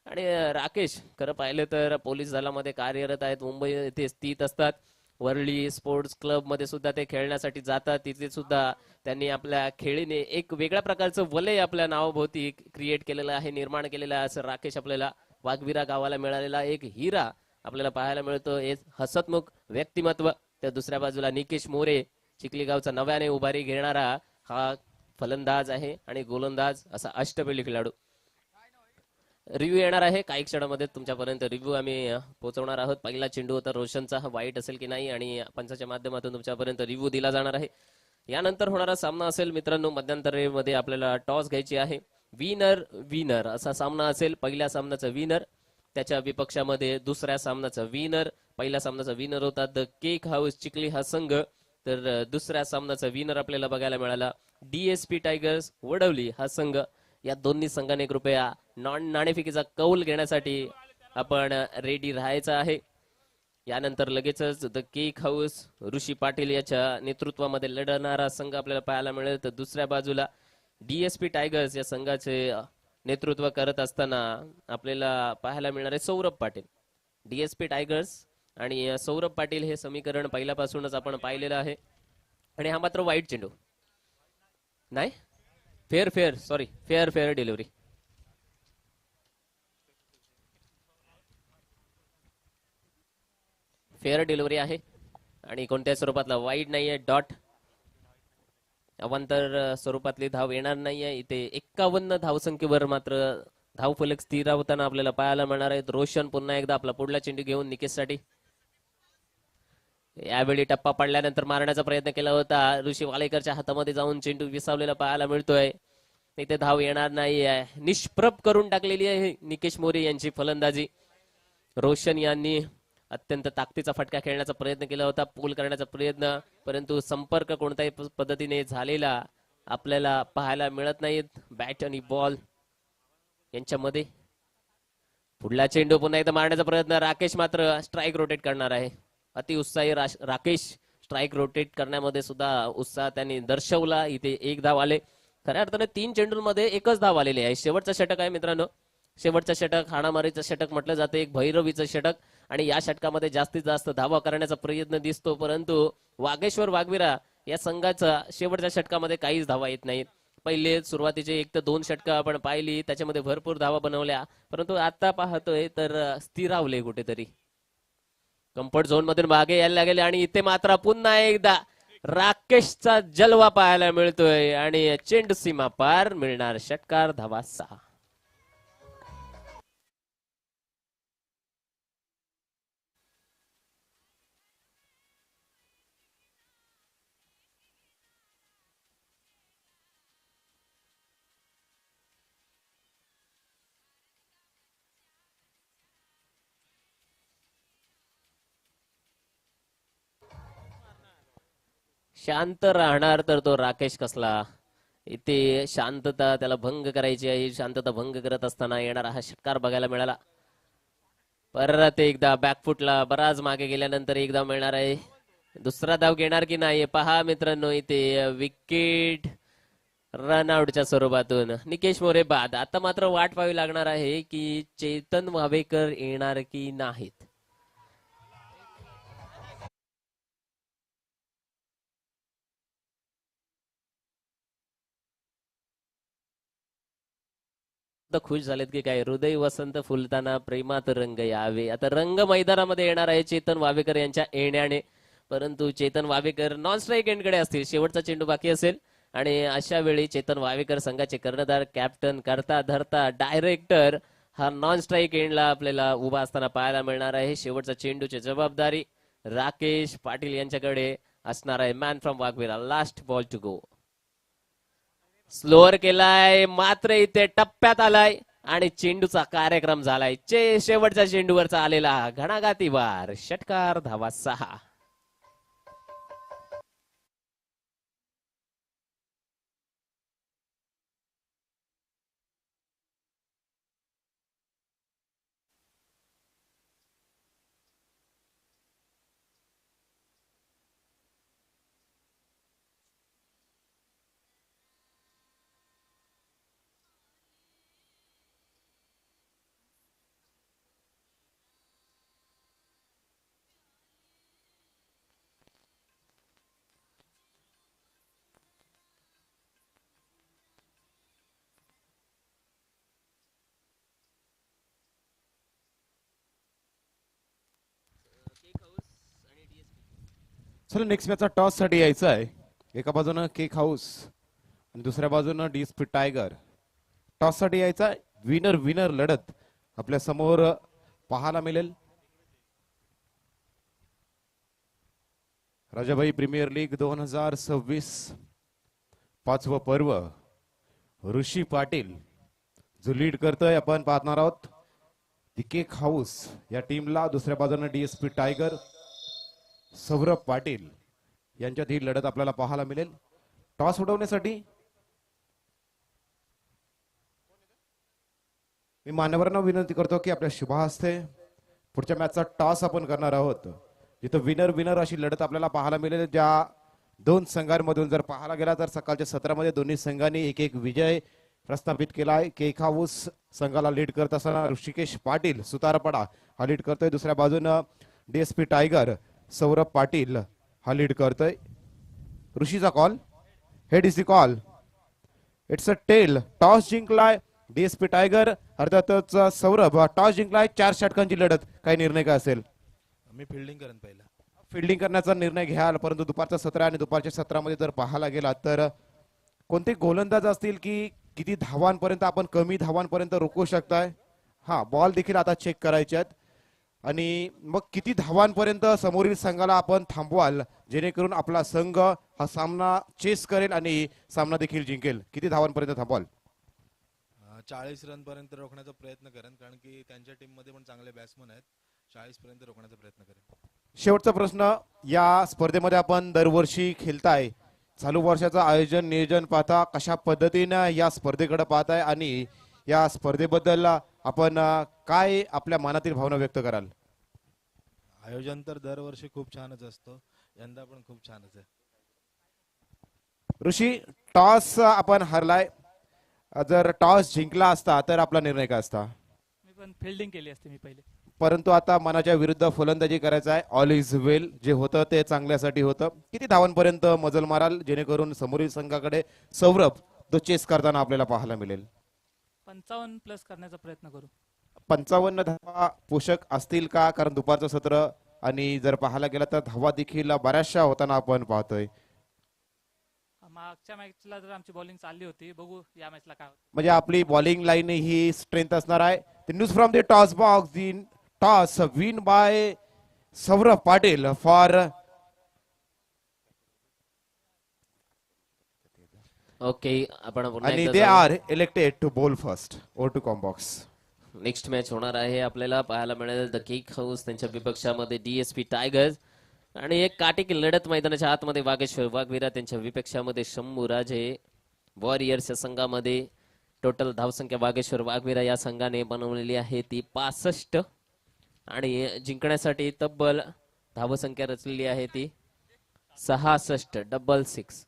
आणि राकेश खरं पाहिलं तर पोलीस दलामध्ये कार्यरत आहेत, मुंबई येथे स्थित असतात. वरळी स्पोर्ट्स क्लब मध्ये सुद्धा ते खेळण्यासाठी जातात. तिथे सुद्धा त्यांनी आपल्या खेळीने एक वेगळ्या प्रकारचं वलय आपल्या नावाभोवती क्रिएट केलेलं आहे, निर्माण केलेलं आहे. असं राकेश आपल्याला वाघविरा गावाला मिळालेला एक हिरा आपल्याला पाहायला मिळतो. एक हसतमुख व्यक्तिमत्व. त्या दुसऱ्या बाजूला निकेश मोरे, चिखली गावचा नव्याने उभारी घेणारा हा फलंदाज आहे आणि गोलंदाज असा अष्टपैलू खेळाडू. रिव्ह्यू येणार आहे काही क्षणामध्ये तुमच्यापर्यंत. रिव्ह्यू आम्ही पोहोचवणार आहोत. पहिला चेंडू होता रोशनचा, हा वाईट असेल की नाही आणि पंचाच्या माध्यमातून तुमच्यापर्यंत रिव्ह्यू दिला जाणार आहे. यानंतर होणारा सामना असेल मित्रांनो, मध्यंतरेमध्ये आपल्याला टॉस घ्यायची आहे. विनर विनर असा सामना असेल. पहिल्या सामन्याचा विनर, त्याच्या विपक्षामध्ये दुसऱ्या सामन्याचा विनर. पहिल्या सामन्याचा विनर होता द केक हाऊस चिखली हा संघ, तर दुसऱ्या सामन्याचा विनर आपल्याला बघायला मिळाला डीएसपी टायगर्स वडवली हा संघ. या दोन्ही संघाने कृपया नाणेफेकीचा कौल घेण्यासाठी आपण रेडी राहायचं आहे. यानंतर लगेचच द केक हाऊस ऋषी पाटील याच्या नेतृत्वामध्ये लढणारा संघ आपल्याला पाहायला मिळेल, तर दुसऱ्या बाजूला डीएसपी टायगर्स या संघाचे नेतृत्व करत असताना आपल्याला पाहायला मिळणार आहे सौरभ पाटील. डीएसपी टायगर्स आणि सौरभ पाटील हे समीकरण पहिल्यापासूनच आपण पाहिलेलं आहे. आणि हा मात्र वाईट चेंडू नाही, fair sorry fair delivery. Fair delivery आहे आणि कोणत्या स्वरूपातला वाईड नाहीये. डॉट अवांतर स्वरूपातली धाव येणार नाहीये. इथे 51 धावसंख्येवर मात्र धावफलक स्थिर होताना आपल्याला पाहायला मिळणार आहेत. रोशन पुन्हा एकदा आपला पुढला चेंडू घेऊन निकेशसाठी. यावेळी टप्पा पडल्यानंतर मारण्याचा प्रयत्न केला होता, ऋषी वालेकरच्या हातामध्ये जाऊन चेंडू विसावलेला पाहायला मिळतोय. इथे धाव येणार नाही आहे. निष्प्रभ करून टाकलेली आहे निकेश मोरे यांची फलंदाजी. रोशन यांनी अत्यंत ताकदीचा फटका खेळण्याचा प्रयत्न केला होता, पूल करण्याचा प्रयत्न, परंतु संपर्क कोणत्याही पद्धतीने झालेला आपल्याला पाहायला मिळत नाहीत. बॅट आणि बॉल यांच्यामध्ये पुढला चेंडू पुन्हा एकदा मारण्याचा प्रयत्न. राकेश मात्र स्ट्राईक रोटेट करणार आहे. अति उत्साही राकेश स्ट्राईक रोटेट करण्यामध्ये सुद्धा उत्साह त्यांनी दर्शवला. इथे एक धाव आले. खऱ्या अर्थाने 3 चेंडूंमध्ये एकच धाव आलेली आहे. शेवटचा षटक आहे मित्रांनो. शेवटचं षटक हाणामारीचं षटक म्हटलं जातं, एक भैरवीचं षटक, आणि या षटकामध्ये जास्तीत जास्त धावा करण्याचा प्रयत्न दिसतो, परंतु वाघेश्वर वाघविरा या संघाचा शेवटच्या षटकामध्ये काहीच धावा येत नाहीत. पहिले सुरुवातीचे 1 ते 2 षटक आपण पाहिली, त्याच्यामध्ये भरपूर धावा बनवल्या, परंतु आता पाहतोय तर स्थिरावले कुठेतरी, कम्फर्ट झोन मधून मागे यायला लागले. आणि इथे मात्र पुन्हा एकदा राकेशचा जलवा पाहायला मिळतोय आणि चेंडू सीमा पार, मिळणार षटकार, धावा 6. शांत राहणार तर तो राकेश कसला. इथे शांतता त्याला भंग करायची आहे. शांतता भंग करत असताना येणारा हा षटकार बघायला मिळाला. परत एकदा बॅकफुटला बराच मागे गेल्यानंतर एकदा मिळणार आहे. दुसरा धाव घेणार की नाही पहा मित्रांनो. इथे विकेट रनआउटच्या स्वरूपातून निकेश मोरे बाद. आता मात्र वाट पाहावी लागणार आहे की चेतन वावेकर येणार की नाहीत. खुश झालेत की काय. हृदय वसंत फुलताना प्रेमात रंग यावे. आता रंग मैदानामध्ये येणार आहे चेतन वावेकर यांच्या येण्याने. परंतु चेतन वावेकर नॉन स्ट्राईक एंडकडे असतील. शेवटचा चेंडू बाकी असेल आणि अशा वेळी चेतन वावेकर संघाचे कर्णधार कॅप्टन करता धरता डायरेक्टर हा नॉन स्ट्राईक एंडला आपल्याला उभा असताना पाहायला मिळणार आहे. शेवटचा चेंडूची जबाबदारी राकेश पाटील यांच्याकडे असणार आहे. Man from Waghvera. Last ball to go. Slower केलाय मात्र इथे टप्प्यात आलाय आणि चेंडूचा कार्यक्रम झालाय. शेवटच्या चेंडूवरचा आलेला घणाघाती वार. षटकार धावा 6. चला नेक्स्ट मॅचचा टॉस साठी यायचं आहे. एका बाजूनं केक हाऊस आणि दुसऱ्या बाजूनं डीएसपी टायगर. टॉस साठी यायचा विनर विनर लढत आपल्या समोर पाहायला मिळेल. राजाभाई प्रीमियर लीग 2026 पाचवं पर्व. ऋषी पाटील जो लीड करतोय आपण पाहणार आहोत. दी केक हाऊस या टीमला. दुसऱ्या बाजूने डीएसपी टायगर सौरभ पाटील यांच्यात ही लढत आपल्याला पाहायला मिळेल. टॉस उडवण्यासाठी मी मान्यवरांना विनंती करतो की आपल्या शुभहस्ते पुढच्या मॅचचा टॉस आपण करणार आहोत. जिथं विनर विनर अशी लढत आपल्याला पाहायला मिळेल. ज्या दोन संघांमधून जर पाहायला गेला तर सकाळच्या सत्रामध्ये दोन्ही संघांनी एक एक विजय प्रस्थापित केला आहे. केक हाऊस संघाला लीड करत असताना ऋषिकेश पाटील सुतारपडा हा लीड करतोय. दुसऱ्या बाजूनं डीएसपी टायगर सौरभ पाटील हा लीड करतोय. ऋषीचा call. Head is the call. It's a tail. Toss जिंकलाय डीएसपी टायगर. अर्थातच सौरभ टॉस जिंकलाय. 4 षटकांची लढत. काय निर्णय काय असेल? मी फिल्डिंग करेन पहिला. फिल्डिंग करण्याचा निर्णय घ्याल. परंतु दुपारचा सत्र आणि दुपारच्या सत्रामध्ये जर पाहायला गेला तर कोणते गोलंदाज असतील की किती धावांपर्यंत आपण कमी धावांपर्यंत रोखू शकताय. हा बॉल देखील आता चेक करायचे आहेत. आणि मग किती धावांपर्यंत समोरील संघाला आपण थांबवाल जेणेकरून आपला संघ हा सामना चेस करेल आणि सामना देखील जिंकेल. किती धावांपर्यंत थांबवाल? 40 रन पर्यंत रोखण्याचा प्रयत्न करेन कारण की त्यांच्या टीम मध्ये पण चांगले बॅट्समन आहेत. 40 पर्यंत रोखण्याचा प्रयत्न करेन. शेवटचा प्रश्न. या स्पर्धेमध्ये आपण दरवर्षी खेळताय. चालू वर्षाचं आयोजन नियोजन पाहता कशा पद्धतीने या स्पर्धेकडे पाहताय आणि या स्पर्धेबद्दल आपण काय आपल्या मनातील भावना व्यक्त कराल? आयोजन तर दरवर्षी खूप छानच असतो. यंदा पण खूप छानच आहे. ऋषी टॉस आपण हरलाय. जर टॉस जिंकला असता तर आपला निर्णय काय असता? मी पण फिल्डिंग केली असते मी पहिले. परंतु आता मनाच्या विरुद्ध फलंदाजी करायचं आहे. ऑल इज वेल. जे होतं ते चांगल्यासाठी होतं. किती धावांपर्यंत मजल माराल जेणेकरून समोरील संघाकडे सौरभ तो चेस करताना आपल्याला पाहायला मिळेल? 55 प्लस करण्याचा प्रयत्न करू. 55 धावा पोषक असतील का? कारण दुपारचं सत्र आणि जर पाहायला गेला तर धावा देखील बऱ्याचशा होताना आपण पाहतोय. मागच्या मॅचला जर आमची बॉलिंग चालली होती. बघू या मॅचला काय होतं. म्हणजे आपली बॉलिंग लाईन ही स्ट्रेंथ असणार आहे. News from the toss box. The toss win by Saurabh Patil for. Okay आपण आणि they are elected to bowl first. ओर टू कॉम्बॉक्स. नेक्स्ट मॅच होणार आहे आपल्याला पाहायला मिळेल द केक हाऊस त्यांच्या विपक्षामध्ये डीएसपी टायगर्स. आणि एक काटेकी लढत मैदानाच्या आतमध्ये वागेश्वर वाघवीरा त्यांच्या विपेक्षामध्ये शंभू राजे वॉरियर्स या संघामध्ये. टोटल धावसंख्या वागेश्वर वाघवीरा या संघाने बनवलेली आहे ती 65 आणि जिंकण्यासाठी तब्बल धावसंख्या रचलेली आहे ती 66.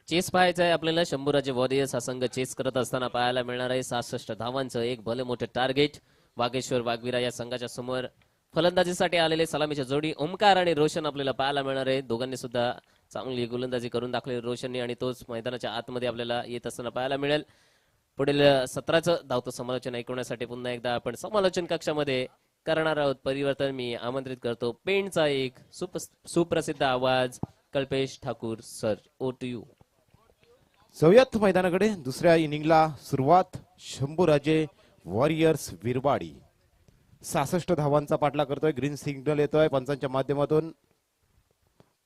चेस पाहायचं आहे आपल्याला. शंभूराजे वॉरियर्स हा संघ चेस करत असताना पाहायला मिळणार आहे 66 धावांचं एक भले मोठे टार्गेट वागेश्वर वाघवीरा या संघाच्या समोर. फलंदाजीसाठी आलेले सलामीच्या जोडी ओमकार आणि रोशन आपल्याला पाहायला मिळणार आहे. दोघांनी सुद्धा चांगली गोलंदाजी करून दाखवली रोशनने आणि तोच मैदानाच्या आतमध्ये आपल्याला येत असताना पाहायला मिळेल. पुढील सत्राचं धावतं समालोचन ऐकवण्यासाठी पुन्हा एकदा आपण समालोचन कक्षामध्ये करणार आहोत. परिवर्तन मी आमंत्रित करतो पेंडचा एक सुप्रसिद्ध आवाज Kalpesh Thakur sir. Over to you. सवयत मैदानाकडे दुसऱ्या इनिंगला सुरुवात. शंभूराजे वॉरियर्स विरवाडी 66 धावांचा पाठला करतोय. ग्रीन सिग्नल येतोय पंचांच्या माध्यमातून.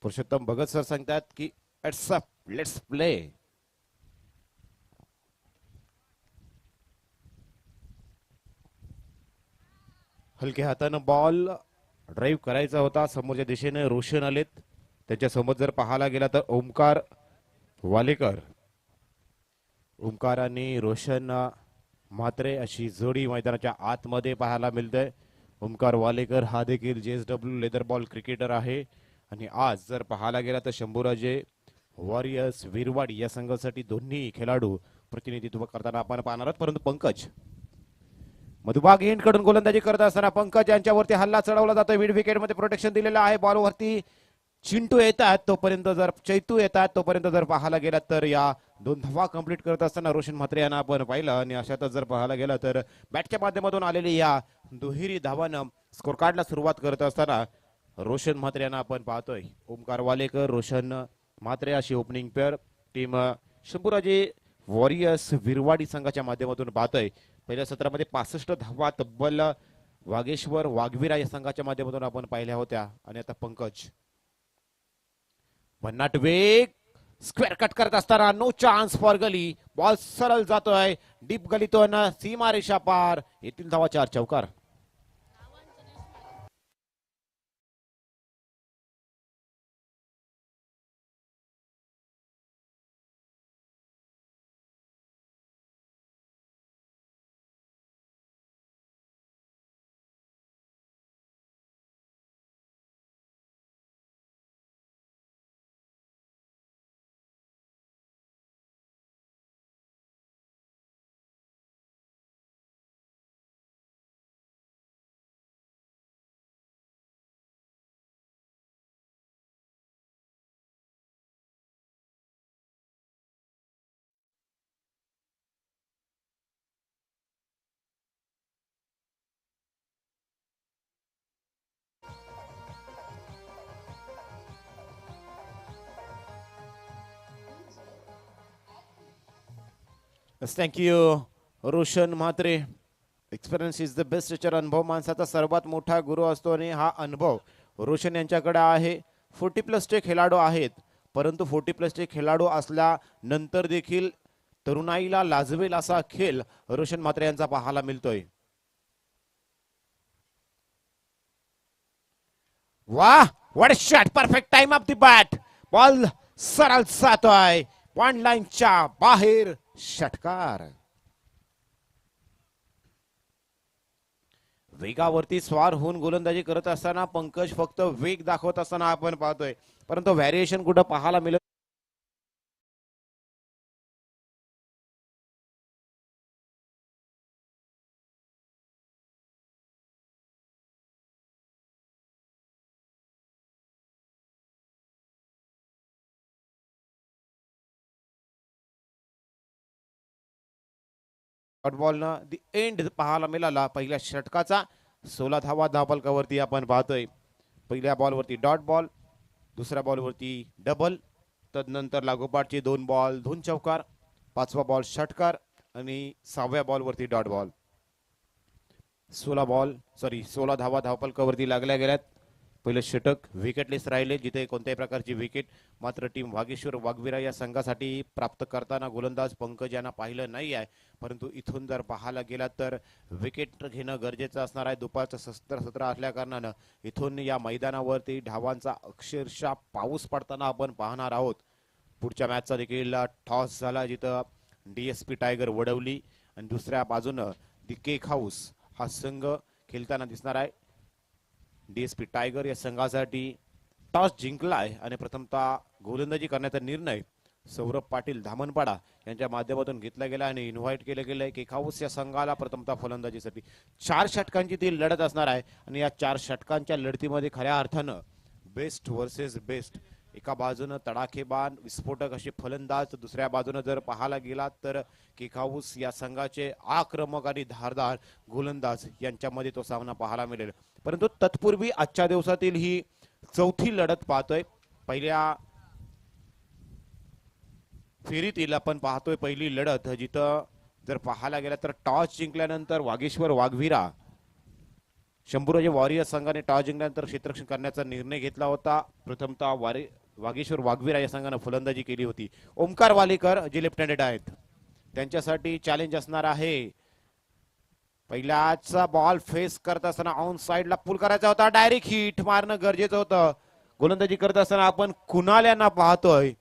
पुरुषोत्तम भगत सर सांगतात की इट्स अप, लेट्स प्ले. हलक्या हातानं बॉल ड्राईव्ह करायचा होता. समोरच्या दिशेने रोशन आलेत. त्याच्या समोर जर पाहायला गेला तर ओमकार वालेकर. ओमकार आणि रोशन म्हात्रे अशी जोडी मैदानाच्या आतमध्ये पाहायला मिळते. ओमकार वालेकर हा देखील JSW लेदर बॉल क्रिकेटर आहे आणि आज जर पाहायला गेला तर शंभूराजे वॉरियर्स विरवाडी या संघासाठी दोन्ही खेळाडू प्रतिनिधित्व करताना आपण पाहणार आहोत. परंतु पंकज मधुबाग एंड कडून गोलंदाजी करत असताना पंकज यांच्यावरती हल्ला चढवला जातोय. मिड विकेट मध्ये प्रोटेक्शन दिलेलं आहे. बॉलवरती चिंटू येतात तोपर्यंत जर चैतू येतात तोपर्यंत जर पाहायला गेला तर या 2 धावा कंप्लीट करत असताना रोशन म्हात्रे यांना आपण पाहिलं आणि अशातच जर पाहायला गेलं तर बॅटच्या माध्यमातून आलेली या दुहेरी धावानं स्कोर कार्डला सुरुवात करत असताना रोशन म्हात्रे यांना आपण पाहतोय. ओमकार वालेकर रोशन म्हात्रे अशी opening pair team Shambhuraje warriors Virwadi संघाच्या माध्यमातून पाहतोय. पहिल्या सत्रामध्ये 65 धावा तब्बल वागेश्वर वाघवीरा या संघाच्या माध्यमातून आपण पाहिल्या होत्या आणि आता पंकज भन्नाट वेग स्क्वेअर कट करत असताना no chance for gully. Ball सरळ जातोय डीप गलीतून सीमारेषा पार. येथील धावा 4 चौकार. Thank you Roshan Mhatre. Experience is the best teacher. अनुभव माणसाचा सर्वात मोठा गुरु असतो आणि हा अनुभव रोशन यांच्याकडे आहे. 40+ खेळाडू आहेत परंतु 40+ खेळाडू असल्यानंतर देखील तरुणाईला लाजवेल असा खेळ रोशन म्हात्रे यांचा पाहायला मिळतोय. वाह, what a shot. Perfect time of the bat. Ball सरळ जातोय पॉइंट लाईनच्या बाहेर. षटकार. वेगावरती स्वार होऊन गोलंदाजी करत असताना पंकज फक्त वेग दाखवत असताना आपण पाहतोय परंतु व्हॅरिएशन कुठं पाहायला मिळत. बॉलनं दी एंड पाहायला मिळाला पहिल्या षटकाचा. 16 धावा धावफलकावरती आपण पाहतोय. पहिल्या बॉलवरती डॉट बॉल, दुसऱ्या बॉलवरती डबल, तदनंतर लागोपाठचे 2 बॉल 2 चौकार, 5वा बॉल षटकार आणि 6व्या बॉलवरती डॉट बॉल. 16 धावा धावफलकावरती लागल्या गेल्यात. पहिलं षटक विकेटलेस राहिले, जिथे कोणत्याही प्रकारची विकेट मात्र टीम वागेश्वर वाघवीरा या संघासाठी प्राप्त करताना गोलंदाज पंकज यांना पाहिलं नाही आहे. परंतु इथून जर पाहायला गेला तर विकेट घेणं गरजेचं असणार आहे. दुपारचं सत्र असल्या कारणानं इथून या मैदानावरती धावांचा अक्षरशः पाऊस पडताना आपण पाहणार आहोत. पुढच्या मॅचचा देखील टॉस झाला, जिथं DSP टायगर वडवली आणि दुसऱ्या बाजूनं दी केक हाऊस हा संघ खेळताना दिसणार आहे. DSP टायगर या संघासाठी टॉस जिंकलाय आणि प्रथमतः गोलंदाजी करण्याचा निर्णय सौरभ पाटील धामणपाडा यांच्या माध्यमातून घेतला गेला आणि इन्व्हाइट केलं गेलंय केक हाऊस या संघाला प्रथमतः फलंदाजीसाठी. 4 षटकांची ती लढत असणार आहे आणि या 4 षटकांच्या लढतीमध्ये खऱ्या अर्थानं बेस्ट वर्सेस बेस्ट, एका बाजूनं तडाखेबाज विस्फोटक असे फलंदाज, दुसऱ्या बाजूनं जर पाहायला गेला तर केक हाऊस या संघाचे आक्रमक आणि धारदार गोलंदाज यांच्यामध्ये तो सामना पाहायला मिळेल. परंतु तत्पूर्वी आजच्या दिवसातील ही चौथी लढत पाहतोय. पहिल्या फेरीतील आपण पाहतोय पहिली लढत, जिथं जर पाहायला गेला तर टॉस जिंकल्यानंतर वागेश्वर वाघवीरा शंभूराजे वॉरियर संघाने टॉस जिंकल्यानंतर क्षेत्ररक्षण करण्याचा निर्णय घेतला होता. प्रथमतः वागेश्वर वाघवीरा या संघानं फलंदाजी केली होती. ओमकार वालेकर जे लेफ्ट हँडेड आहेत त्यांच्यासाठी चॅलेंज असणार आहे. पहिल्याचा बॉल फेस करत असताना ऑन साइडला पुल करायचा होता, डायरेक्ट हिट मारणं गरजेचं होतं. गोलंदाजी करत असताना आपण कुणाल यांना पाहतोय,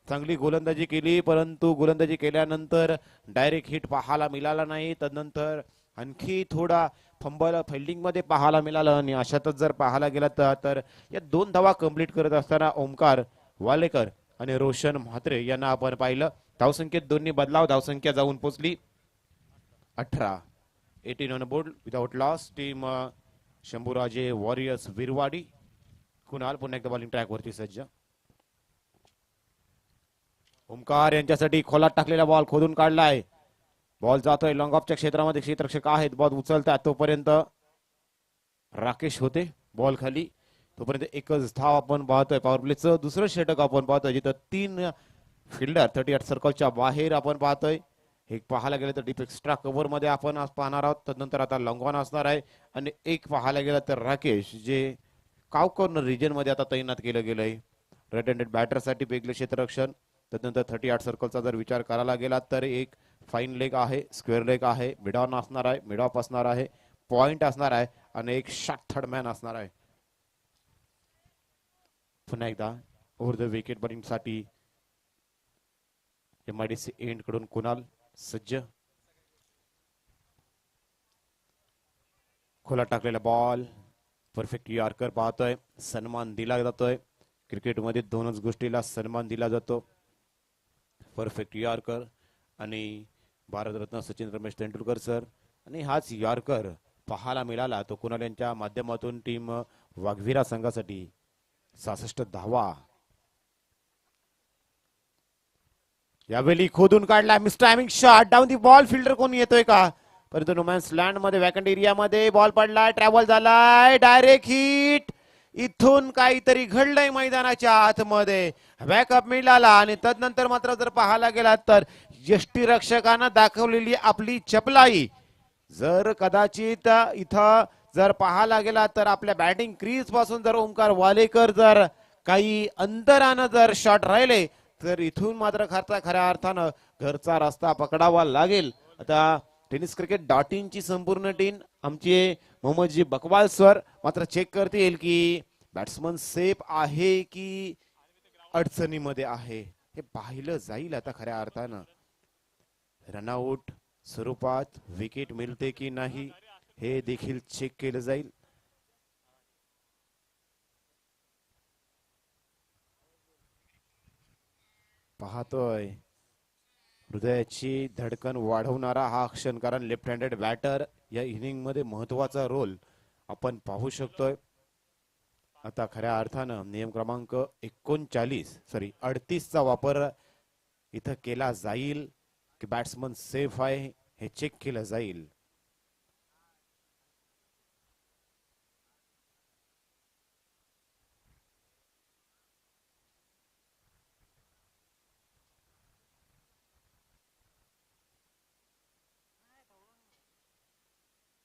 चांगली गोलंदाजी केली परंतु गोलंदाजी केल्यानंतर डायरेक्ट हिट पाहायला मिळाला नाही. तदनंतर आणखी थोडा फंबल फिल्डिंग मध्ये पाहायला मिळालं आणि अशातच जर पाहायला गेला तर या 2 धावा कंप्लीट करत असताना ओमकार वालेकर आणि रोशन म्हात्रे यांना आपण पाहिलं. धावसंख्येत दोन्ही बदलाव, धावसंख्या जाऊन पोहोचली 18. 18 on board without loss. Team Shambhuraje warriors Virwadi. Kunal पुन्हा एकदा बॉलिंग ट्रॅक वरती सज्ज. ओमकार यांच्यासाठी खोलात टाकलेला बॉल खोदून काढलाय. बॉल जातोय लॉंग ऑफच्या क्षेत्रामध्ये, क्षेत्ररक्षक आहेत, बॉल उचलतात तोपर्यंत राकेश होते बॉल खाली. तोपर्यंत एकच धाव आपण पाहतोय. पॉवर प्लेचं दुसरं षटक आपण पाहतोय, जिथं 3 फिल्डर 38 सर्कलच्या बाहेर आपण पाहतोय. एक पाहायला गेलं तर डीप एक्स्ट्रा कव्हर मध्ये आपण आज पाहणार आहोत. तदनंतर आता लॉंग ऑन असणार आहे आणि एक पाहायला गेलं तर राकेश जे काव कॉर्नर रिजन मध्ये आता तैनात केलं गेलंय राईट हँडेड बॅटर साठी वेगळे क्षेत्ररक्षण. तदनंतर 38 सर्कलचा जर विचार करायला गेला तर एक फाईन लेग आहे, स्क्वेअर लेग आहे, मिड ऑन असणार आहे, मिड ऑफ असणार आहे, पॉइंट असणार आहे आणि एक शॉट थर्ड मॅन असणार आहे. पुन्हा एकदा ओव्हर द विकेट बॉलिंग साठी MIDC एंड कडून कुणाल सज्ज. खोला टाकलेला बॉल परफेक्ट यॉर्कर पाहतोय. सन्मान दिला जातोय. क्रिकेटमध्ये 2च गोष्टीला सन्मान दिला जातो, परफेक्ट यॉर्कर आणि भारतरत्न सचिन रमेश तेंडुलकर सर. आणि हाच यॉर्कर पाहायला मिळाला तो कुणाल यांच्या माध्यमातून टीम वाघवीरा संघासाठी 66 धावा. यावेळी खोदून काढला miss timing shot down the ball. Fielder कोण येतोय का, परंतु नोमॅन्स लँड मध्ये वॅकंट एरिया मध्ये बॉल पडलाय, ट्रॅव्हल झालाय, डायरेक्ट हिट. इथून काहीतरी घडलंय मैदानाच्या आतमध्ये, बॅकअप मिळाला आणि तदनंतर मात्र जर पाहायला गेला तर यष्टीरक्षकांना दाखवलेली आपली चपलाई जर कदाचित इथं जर पाहायला गेला तर आपल्या बॅटिंग क्रीज पासून जर ओमकार वालेकर जर काही अंतरानं जर शॉट राहिले तर इथून मात्र खऱ्या अर्थानं घरचा रस्ता पकडावा लागेल. आता टेनिस क्रिकेट .in ची संपूर्ण टीम आमचे मोहम्मदजी बकवाल सर मात्र चेक करतील की बॅट्समन सेफ आहे की अडचणीमध्ये आहे, हे पाहिलं जाईल. आता खऱ्या अर्थानं रनआउट स्वरूपात विकेट मिळते की नाही हे देखील चेक केलं जाईल. पाहतोय हृदयाची धडकन वाढवणारा हा क्षण, कारण लेफ्ट हँडेड बॅटर या इनिंग मध्ये महत्वाचा रोल आपण पाहू शकतोय. आता खऱ्या अर्थानं नियम क्रमांक 38 चा वापर इथं केला जाईल की बॅट्समन सेफ आहे हे चेक केलं जाईल.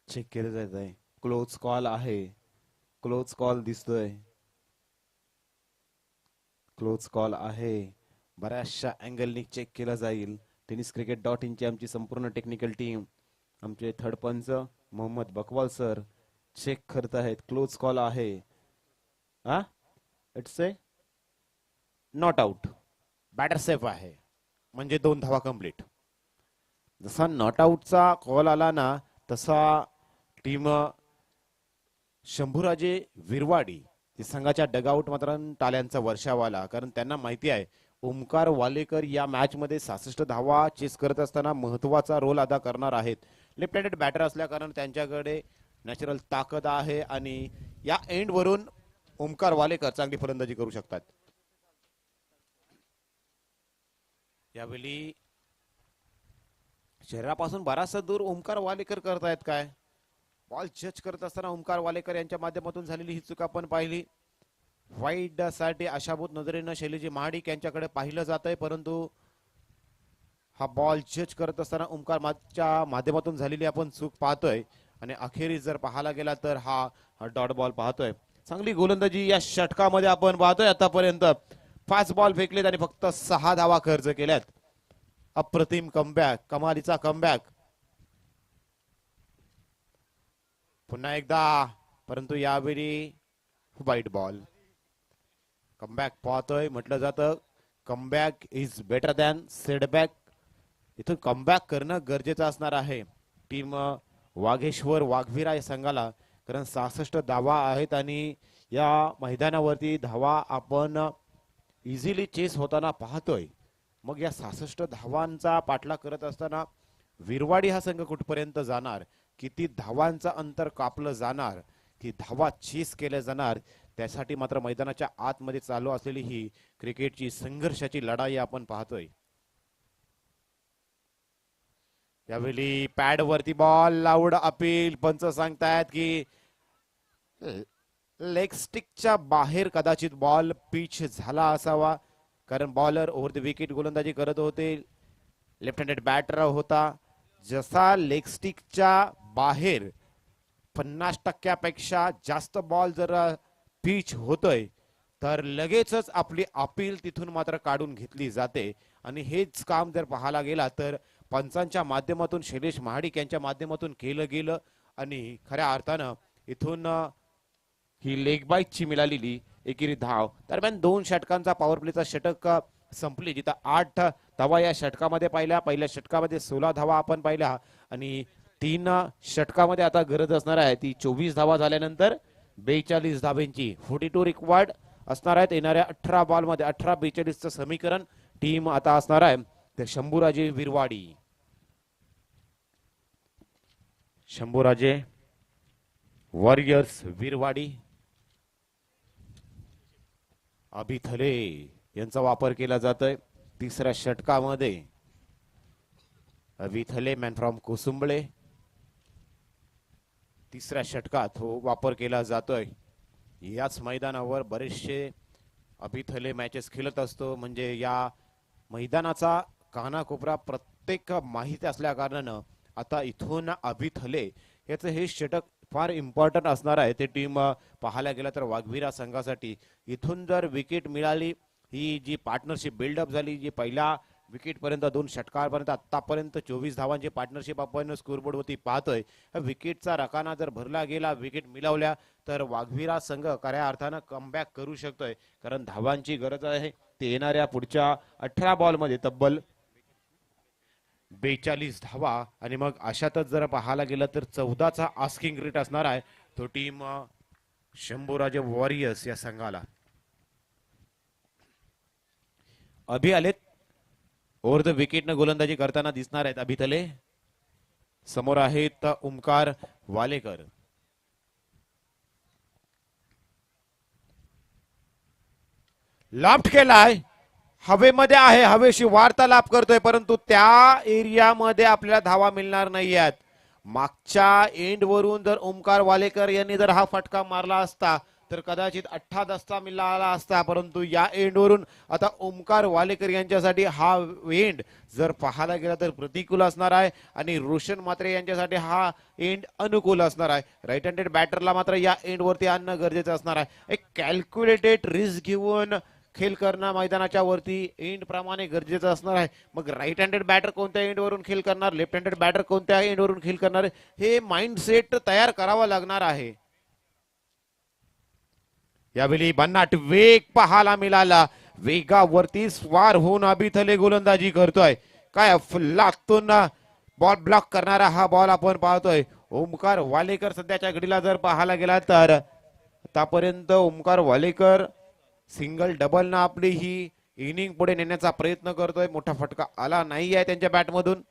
चेक केलं जात आहे. क्लोज कॉल आहे. क्लोज कॉल दिसतोय. क्लोज कॉल आहे. बऱ्याचशा अँगलनी चेक केला जाईल. tenniscricket.in ची आमची संपूर्ण टेक्निकल टीम, आमचे थर्ड पंच मोहम्मद बकवाल सर चेक करत आहेत. क्लोज कॉल आहे. हा, it's a not out. Batter safe आहे, म्हणजे 2 धावा कंप्लीट. जसा नॉट आउटचा कॉल आला ना, तसा टीम शंभूराजे विरवाडी या संघाच्या डगआउट मात्र टाळ्यांचा वर्षाव आला. कारण त्यांना माहिती आहे ओमकार वालेकर या मॅच मध्ये 66 धावा चेस करत असताना महत्वाचा रोल अदा करणार आहेत. लेफ्ट हँडेड बॅटर असल्या कारण त्यांच्याकडे नॅचरल ताकद आहे आणि या एंड वरून ओमकार वालेकर चांगली फलंदाजी करू शकतात. यावेळी शरीरापासून बराचसा दूर ओमकार वालेकर करतायत काय. बॉल जज करत असताना ओमकार वालेकर यांच्या माध्यमातून झालेली ही चूक आपण पाहिली. वाईड साठी आशाभूत नजरेनं शैलेजी महाडिक यांच्याकडे पाहिलं जात आहे, परंतु हा बॉल जज करत असताना ओमकारच्या माध्यमातून झालेली आपण चूक पाहतोय आणि अखेरीस जर पाहायला गेला तर हा डॉट बॉल पाहतोय. चांगली गोलंदाजी या षटकामध्ये आपण पाहतोय. आतापर्यंत 5 बॉल फेकलेत आणि फक्त 6 धावा खर्च केल्यात. अप्रतिम कमबॅक, कमालीचा कमबॅक. पुन्हा एकदा, परंतु यावेळी वाईट बॉल. कमबॅक पाहतोय. म्हटलं जातं comeback is better than setback. इथून कमबॅक करणं गरजेचं असणार आहे टीम वाघेश्वर वाघवीरा या संघाला. कारण 66 धावा आहेत आणि या मैदानावरती धावा आपण इझिली चेस होताना पाहतोय. मग या 66 धावांचा पाठलाग करत असताना विरवाडी हा संघ कुठपर्यंत जाणार, किती धावांचा अंतर कापलं जाणार, की धावा चेस केल्या जाणार, त्यासाठी मात्र मैदानाच्या आतमध्ये चालू असलेली ही क्रिकेटची संघर्षाची लढाई आपण पाहतोय. यावेळी पॅड वरती बॉल लाऊड अपील. पंच सांगतायत की लेग स्टिकच्या बाहेर कदाचित बॉल पिच झाला असावा, कारण बॉलर ओव्हर द विकेट गोलंदाजी करत होते. लेफ्ट हँडेड बॅटर होता. जसा लेग स्टिकच्या बाहेर 50% जास्त बॉल जर पिच होतोय तर लगेचच आपली अपील तिथून मात्र काढून घेतली जाते. आणि हेच काम जर पाहायला गेला तर पंचांच्या माध्यमातून शैलेश महाडिक यांच्या माध्यमातून केलं गेलं आणि खऱ्या अर्थानं इथून ही लेग बाईटची मिळालेली एकेरी धाव. दरम्यान 2 षटकांचा पॉवर प्लेचा षटक संपली, जिथं 8 धावा या षटकामध्ये पाहिल्या. पहिल्या षटकामध्ये 16 धावा आपण पाहिल्या आणि 3 षटकामध्ये आता गरज असणार आहे ती 24 धावा झाल्यानंतर 42 धावांची. 42 रिक्वायर्ड असणार आहेत येणाऱ्या 18 बॉल मध्ये. 18-42 समीकरण टीम आता असणार आहे ते शंभूराजे विरवाडी. शंभूराजे वॉरियर्स विरवाडी. अभिथले यांचा वापर केला जातोय 3ऱ्या षटकामध्ये. अभिथले मॅन फ्रॉम कोसुंबळे 3ऱ्या षटकात हो वापर केला जातोय. याच मैदानावर बरेचसे अभिथले मॅचेस खेळत असतो, म्हणजे या मैदानाचा कानाकोपरा प्रत्येक माहिती असल्या कारणानं आता इथून अभिथले याचं हे षटक फार इम्पॉर्टंट असणार आहे ते टीम पाहायला गेला तर वाघवीरा संघासाठी. इथून जर विकेट मिळाली, ही जी पार्टनरशिप बिल्डअप झाली, जी पहिल्या विकेट पर्यंत 2 षटकांपर्यंत आतापर्यंत 24 धावांची पार्टनरशिप आपण स्कोरबोर्ड वरती पाहतोय. विकेटचा रकाना जर भरला गेला, विकेट मिळवल्या तर वाघवीरा संघ खऱ्या अर्थानं कमबॅक करू शकतोय, कारण धावांची गरज आहे. ते येणाऱ्या पुढच्या 18 बॉल मध्ये तब्बल 42 धावा आणि मग अशातच जर पाहायला गेलं तर 14चा आस्किंग रेट असणार आहे तो टीम शंभूराजे वॉरियर्स या संघाला. अभि आलेत ओव्हर द विकेट न गोलंदाजी करताना दिसणार आहेत अभिथले. समोर आहेत ओमकार वालेकर. लाफ्ट केलाय, हवेमध्ये आहे, हवेशी वार्तालाप करतोय, परंतु त्या एरियामध्ये आपल्याला धावा मिळणार नाहीयेत. मागच्या एंड वरून जर ओमकार वालेकर यांनी जर हा फटका मारला असता तर कदाचित 8 दस्ता मिळाला असता, परंतु या एंडवरून आता ओमकार वालेकर यांच्यासाठी हा एंड जर पाहायला गेला तर प्रतिकूल असणार आहे आणि रोशन मात्रे यांच्यासाठी हा एंड अनुकूल असणार आहे. राईट हँडेड बॅटरला मात्र या एंडवरती आणणं गरजेचं असणार आहे. एक कॅल्क्युलेटेड रिस्क घेऊन खेळ करणं मैदानाच्या वरती एंड प्रमाणे गरजेचं असणार आहे. मग राईट हँडेड बॅटर कोणत्या एंडवरून खेळ करणार, लेफ्ट हँडेड बॅटर कोणत्या एंडवरून खेळ करणार, हे माइंडसेट तयार करावं लागणार आहे. यावेळी भन्नाट वेग पाहायला मिळाला. वेगावरती स्वार होऊन अभिथले गोलंदाजी करतोय. काय लागतून बॉल ब्लॉक करणारा हा बॉल आपण पाहतोय. ओमकार वालेकर सध्याच्या घडीला जर पाहायला गेला तर आतापर्यंत ओमकार वालेकर सिंगल डबल ना आपली ही इनिंग पुढे नेण्याचा प्रयत्न करतोय. मोठा फटका आला नाही आहे त्यांच्या बॅटमधून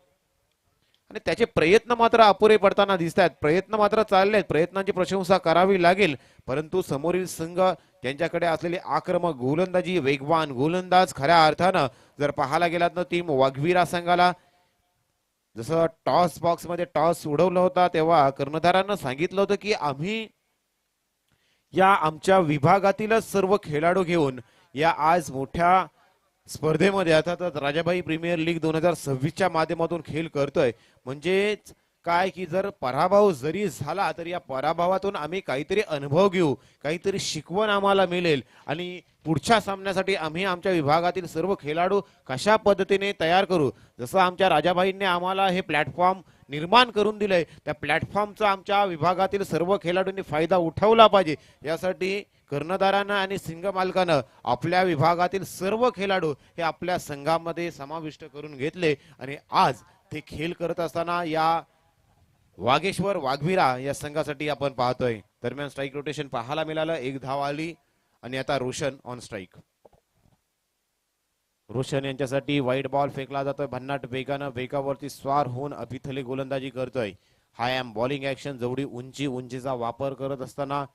आणि त्याचे प्रयत्न मात्र अपुरे पडताना दिसत आहेत. प्रयत्न मात्र चालले आहेत, प्रयत्नांची प्रशंसा करावी लागेल, परंतु समोरील संघ त्यांच्याकडे असलेली आक्रमक गोलंदाजी, वेगवान गोलंदाज खऱ्या अर्थानं जर पाहायला गेलात ना टीम वाघवीरा संघाला जसं टॉस बॉक्स मध्ये टॉस उडवला होता तेव्हा कर्णधारांना सांगितलं होतं की आम्ही या आमच्या विभागातीलच सर्व खेळाडू घेऊन या आज मोठ्या स्पर्धेमध्ये अर्थातच राजाभाई प्रीमियर लीग 2026च्या माध्यमातून खेळ करतोय. म्हणजेच काय की जर पराभव जरी झाला तर या पराभवातून आम्ही काहीतरी अनुभव घेऊ, काहीतरी शिकवण आम्हाला मिळेल आणि पुढच्या सामन्यासाठी आम्ही आमच्या विभागातील सर्व खेळाडू कशा पद्धतीने तयार करू. जसं आमच्या राजाभाईंनी आम्हाला हे प्लॅटफॉर्म निर्माण करून दिलंय, त्या प्लॅटफॉर्मचा आमच्या विभागातील सर्व खेळाडूंनी फायदा उठवला पाहिजे. यासाठी कर्णधारानं आणि सिंग मालकानं आपल्या विभागातील सर्व खेळाडू हे आपल्या संघामध्ये समाविष्ट करून घेतले आणि आज ते खेळ करत असताना या वाघेश्वर वाघवीरा या संघासाठी आपण पाहतोय. दरम्यान स्ट्राईक रोटेशन पाहायला मिळालं, एक धाव आली आणि आता रोशन ऑन स्ट्राईक. रोशन यांच्यासाठी वाईट बॉल फेकला जातोय. भन्नाट वेगानं वेगावरती स्वार होऊन अभिथले गोलंदाजी करतोय. हाय एम बॉलिंग ऍक्शन, जेवढी उंचीचा वापर करत असताना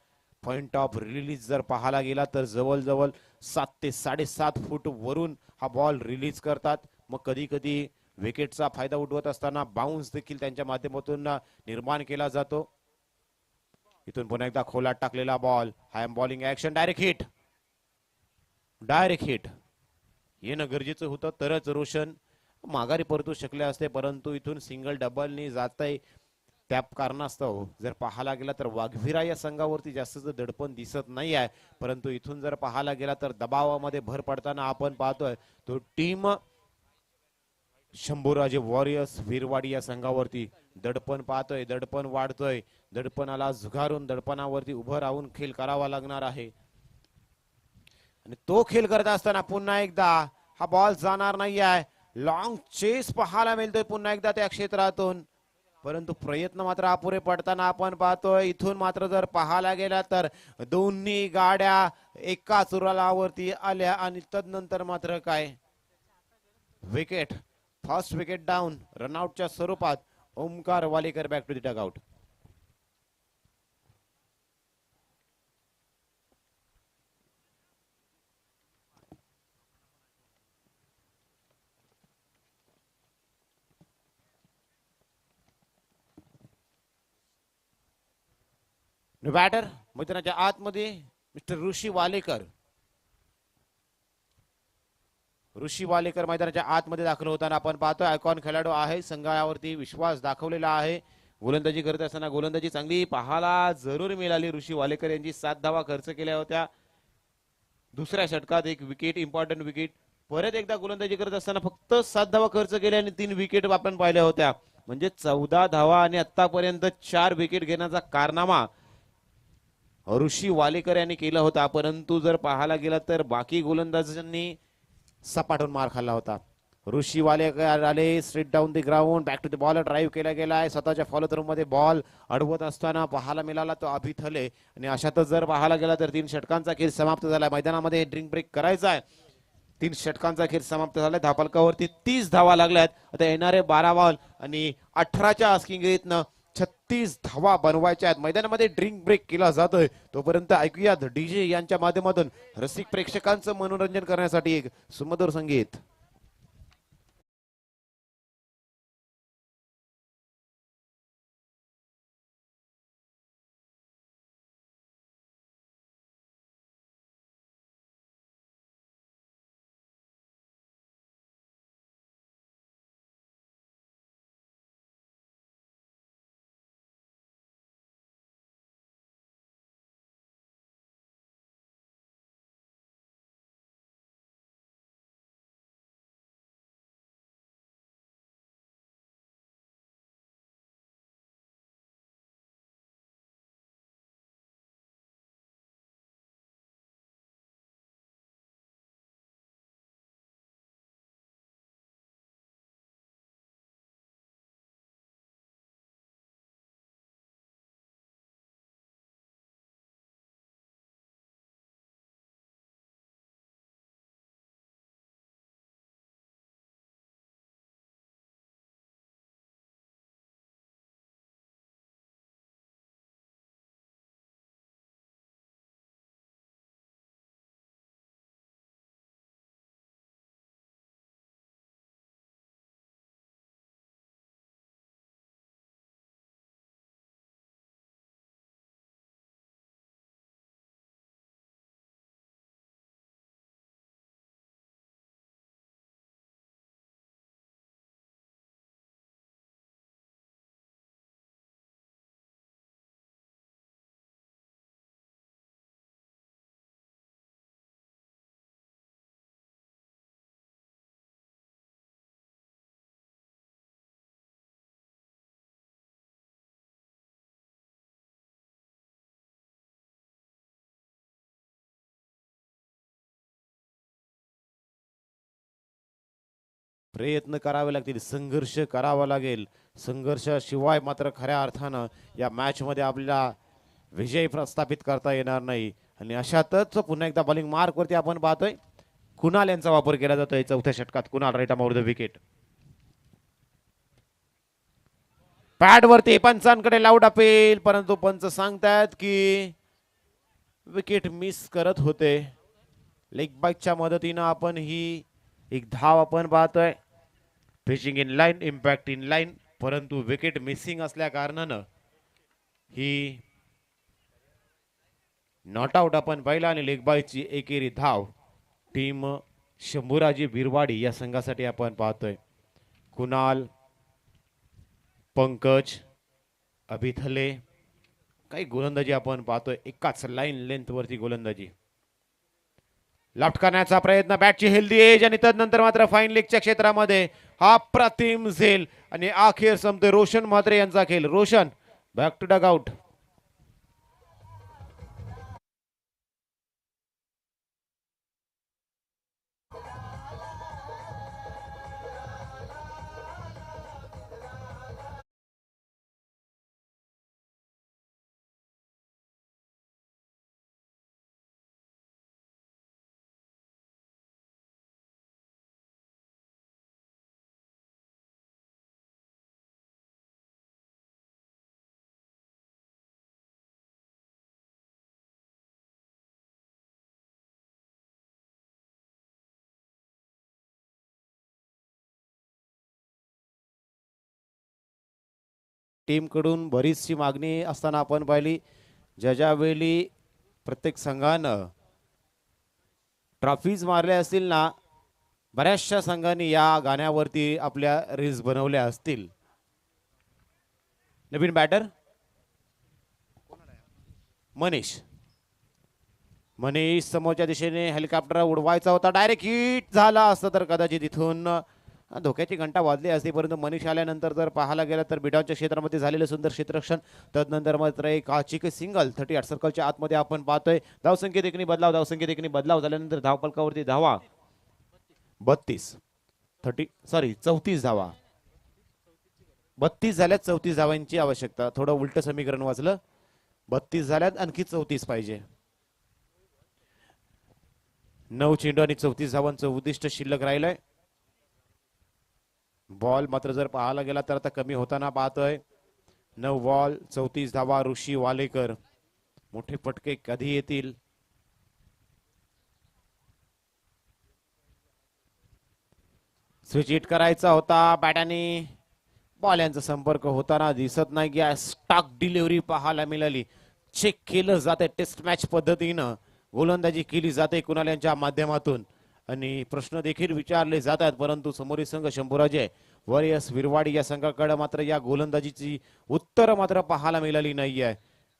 पॉइंट ऑफ रिलीज जर पाहायला गेला तर जवळजवळ 7 ते 7.5 फूट वरून हा बॉल रिलीज करतात. मग कधी कधी विकेटचा फायदा उठवत असताना बाउन्स देखील त्यांच्या माध्यमातून निर्माण केला जातो. इथून पुन्हा एकदा खोलात टाकलेला ball, high arm bowling action, direct hit येणं गरजेचं होतं तरच रोशन माघारी परतू शकले असते, परंतु इथून सिंगल डबलनी जातंय. त्या कारणास्तव जर पाहायला गेला तर वाघवीरा या संघावरती जास्तच दडपण दिसत नाही आहे, परंतु इथून जर पाहायला गेला तर दबावामध्ये भर पडताना आपण पाहतोय तो टीम शंभूराजे वॉरियर्स वीरवाडी या संघावरती दडपण पाहतोय, दडपण वाढतोय. दडपणाला झुगारून दडपणावरती उभं राहून खेळ करावा लागणार आहे आणि तो खेळ करत असताना पुन्हा एकदा हा बॉल जाणार नाही आहे. लॉंग चेस पाहायला मिळतोय पुन्हा एकदा त्या क्षेत्रातून, परंतु प्रयत्न मात्र अपुरे पडताना आपण पाहतोय. इथून मात्र जर पाहायला गेला तर दोन्ही गाड्या एकाच रुलावरती आल्या आणि तदनंतर मात्र काय विकेट, फर्स्ट विकेट डाऊन रनआउटच्या स्वरूपात Omkar Walekar back to the dugout. Batter मैदानाच्या आतमध्ये मिस्टर ऋषी वालेकर. ऋषी वालेकर मैदानाच्या आतमध्ये दाखल होताना आपण पाहतोय. आयकॉन खेळाडू आहे, संघावरती विश्वास दाखवलेला आहे. गोलंदाजी करत असताना गोलंदाजी चांगली पाहायला जरूर मिळाली. ऋषी वालेकर यांची 7 धावा खर्च केल्या होत्या. दुसऱ्या षटकात एक विकेट, इम्पॉर्टंट विकेट. परत एकदा गोलंदाजी करत असताना फक्त 7 धावा खर्च केल्या आणि 3 विकेट आपण पाहिल्या होत्या. म्हणजे 14 धावा आणि आतापर्यंत 4 विकेट घेण्याचा कारनामा ऋषी वालेकर यांनी केला होता, परंतु जर पाहायला गेला तर बाकी गोलंदाजांनी सपाटून मार खाल्ला होता. ऋषी वालेकर आले straight down the ground, back to the ball drive केला गेलाय. स्वतःच्या फॉलो थ्रू मध्ये बॉल अडवत असताना पाहायला मिळाला तो अभिथले आणि अशातच जर पाहायला गेला तर 3 षटकांचा खेळ समाप्त झाला. मैदानामध्ये ड्रिंक ब्रेक करायचा आहे. 3 षटकांचा खेळ समाप्त झाला. धावफलकावरती 30 धावा लागल्यात. आता येणारे 12 बॉल आणि 18च्या आस्किंगरीतनं 36 धावा बनवायच्या आहेत. मैदानामध्ये ड्रिंक ब्रेक केला जातोय. तोपर्यंत ऐकूया डीजे यांच्या माध्यमातून रसिक प्रेक्षकांचं मनोरंजन करण्यासाठी एक सुमधुर संगीत. प्रयत्न करावे लागतील, संघर्ष करावा लागेल. संघर्षाशिवाय मात्र खऱ्या अर्थानं या मॅच मध्ये आपल्याला विजय प्रस्थापित करता येणार नाही. आणि अशातच पुन्हा एकदा बॉलिंग मार्क वरती आपण पाहतोय कुणाल यांचा वापर केला जातोय चौथ्या षटकात. Kunal right arm over the wicket. Pad वरती पंचांकडे लाऊड अपील, परंतु पंच सांगतायत की विकेट मिस करत होते. लेग बाईकच्या मदतीनं आपण ही एक धाव आपण पाहतोय. Pitching in line, impact in line, परंतु विकेट मिसिंग असल्या कारणानं ही नॉट आउट आपण पाहिला. आणि लेग बाईची एकेरी धाव टीम शंभूराजे बिरवाडी या संघासाठी आपण पाहतोय. कुणाल, पंकज, अभिथले काही गोलंदाजी आपण पाहतोय. एकाच लाईन लेंथ वरती गोलंदाजी. लेफ्ट करण्याचा प्रयत्न, बॅटची हेल्दी एज आणि तदनंतर मात्र फाईन लेगच्या क्षेत्रामध्ये हा प्रतिम झेल आणि अखेर संपते रोशन म्हात्रे यांचा खेळ. Roshan back to dugout. Team कडून बरीचशी मागणी असताना आपण पाहिली. ज्यावेळी प्रत्येक संघानं ट्रॉफीज मारल्या असतील ना, बऱ्याचशा संघांनी या गाण्यावरती आपल्या रील्स बनवल्या असतील. नवीन बॅटर मनीष समोरच्या दिशेने हेलिकॉप्टर उडवायचा होता. डायरेक्ट हिट झाला असतं तर कदाचित इथून धोक्याची घंटा वाजली असती. परंतु मनीष आल्यानंतर जर पाहायला गेलं तर बिडाऊनच्या क्षेत्रामध्ये झालेलं सुंदर क्षेत्ररक्षण, तदनंतर मात्र एक चिक सिंगल 38 सर्कलच्या आतमध्ये आपण पाहतोय. धावसंख्येत एकनी बदलाव झाल्यानंतर धावपलकावरती धावा 34 धावा 32 झाल्यात. 34 धावांची आवश्यकता. थोडं उलट समीकरण वाचलं. 32 झाल्यात, आणखी 34 पाहिजे. 9 चेंडू आणि 34 धावांचं उद्दिष्ट शिल्लक राहिलंय. बॉल मात्र जर पाहायला गेला तर आता कमी होताना पाहतोय. 9 बॉल 34 धावा. ऋषी वालेकर, मोठे फटके कधी येतील? स्विच हिट करायचा होता. बॅटाने बॉल यांचा संपर्क होताना दिसत नाही. की स्टॉक डिलिव्हरी पाहायला मिळाली. चेक केलं जाते टेस्ट मॅच पद्धतीनं गोलंदाजी केली जाते कुणाल यांच्या माध्यमातून आणि प्रश्न देखील विचारले जातात. परंतु समोरील संघ शंभूराजे वॉरियर्स विरवाडी या संघाकडे मात्र या गोलंदाजीची उत्तर मात्र पाहायला मिळाली नाहीये.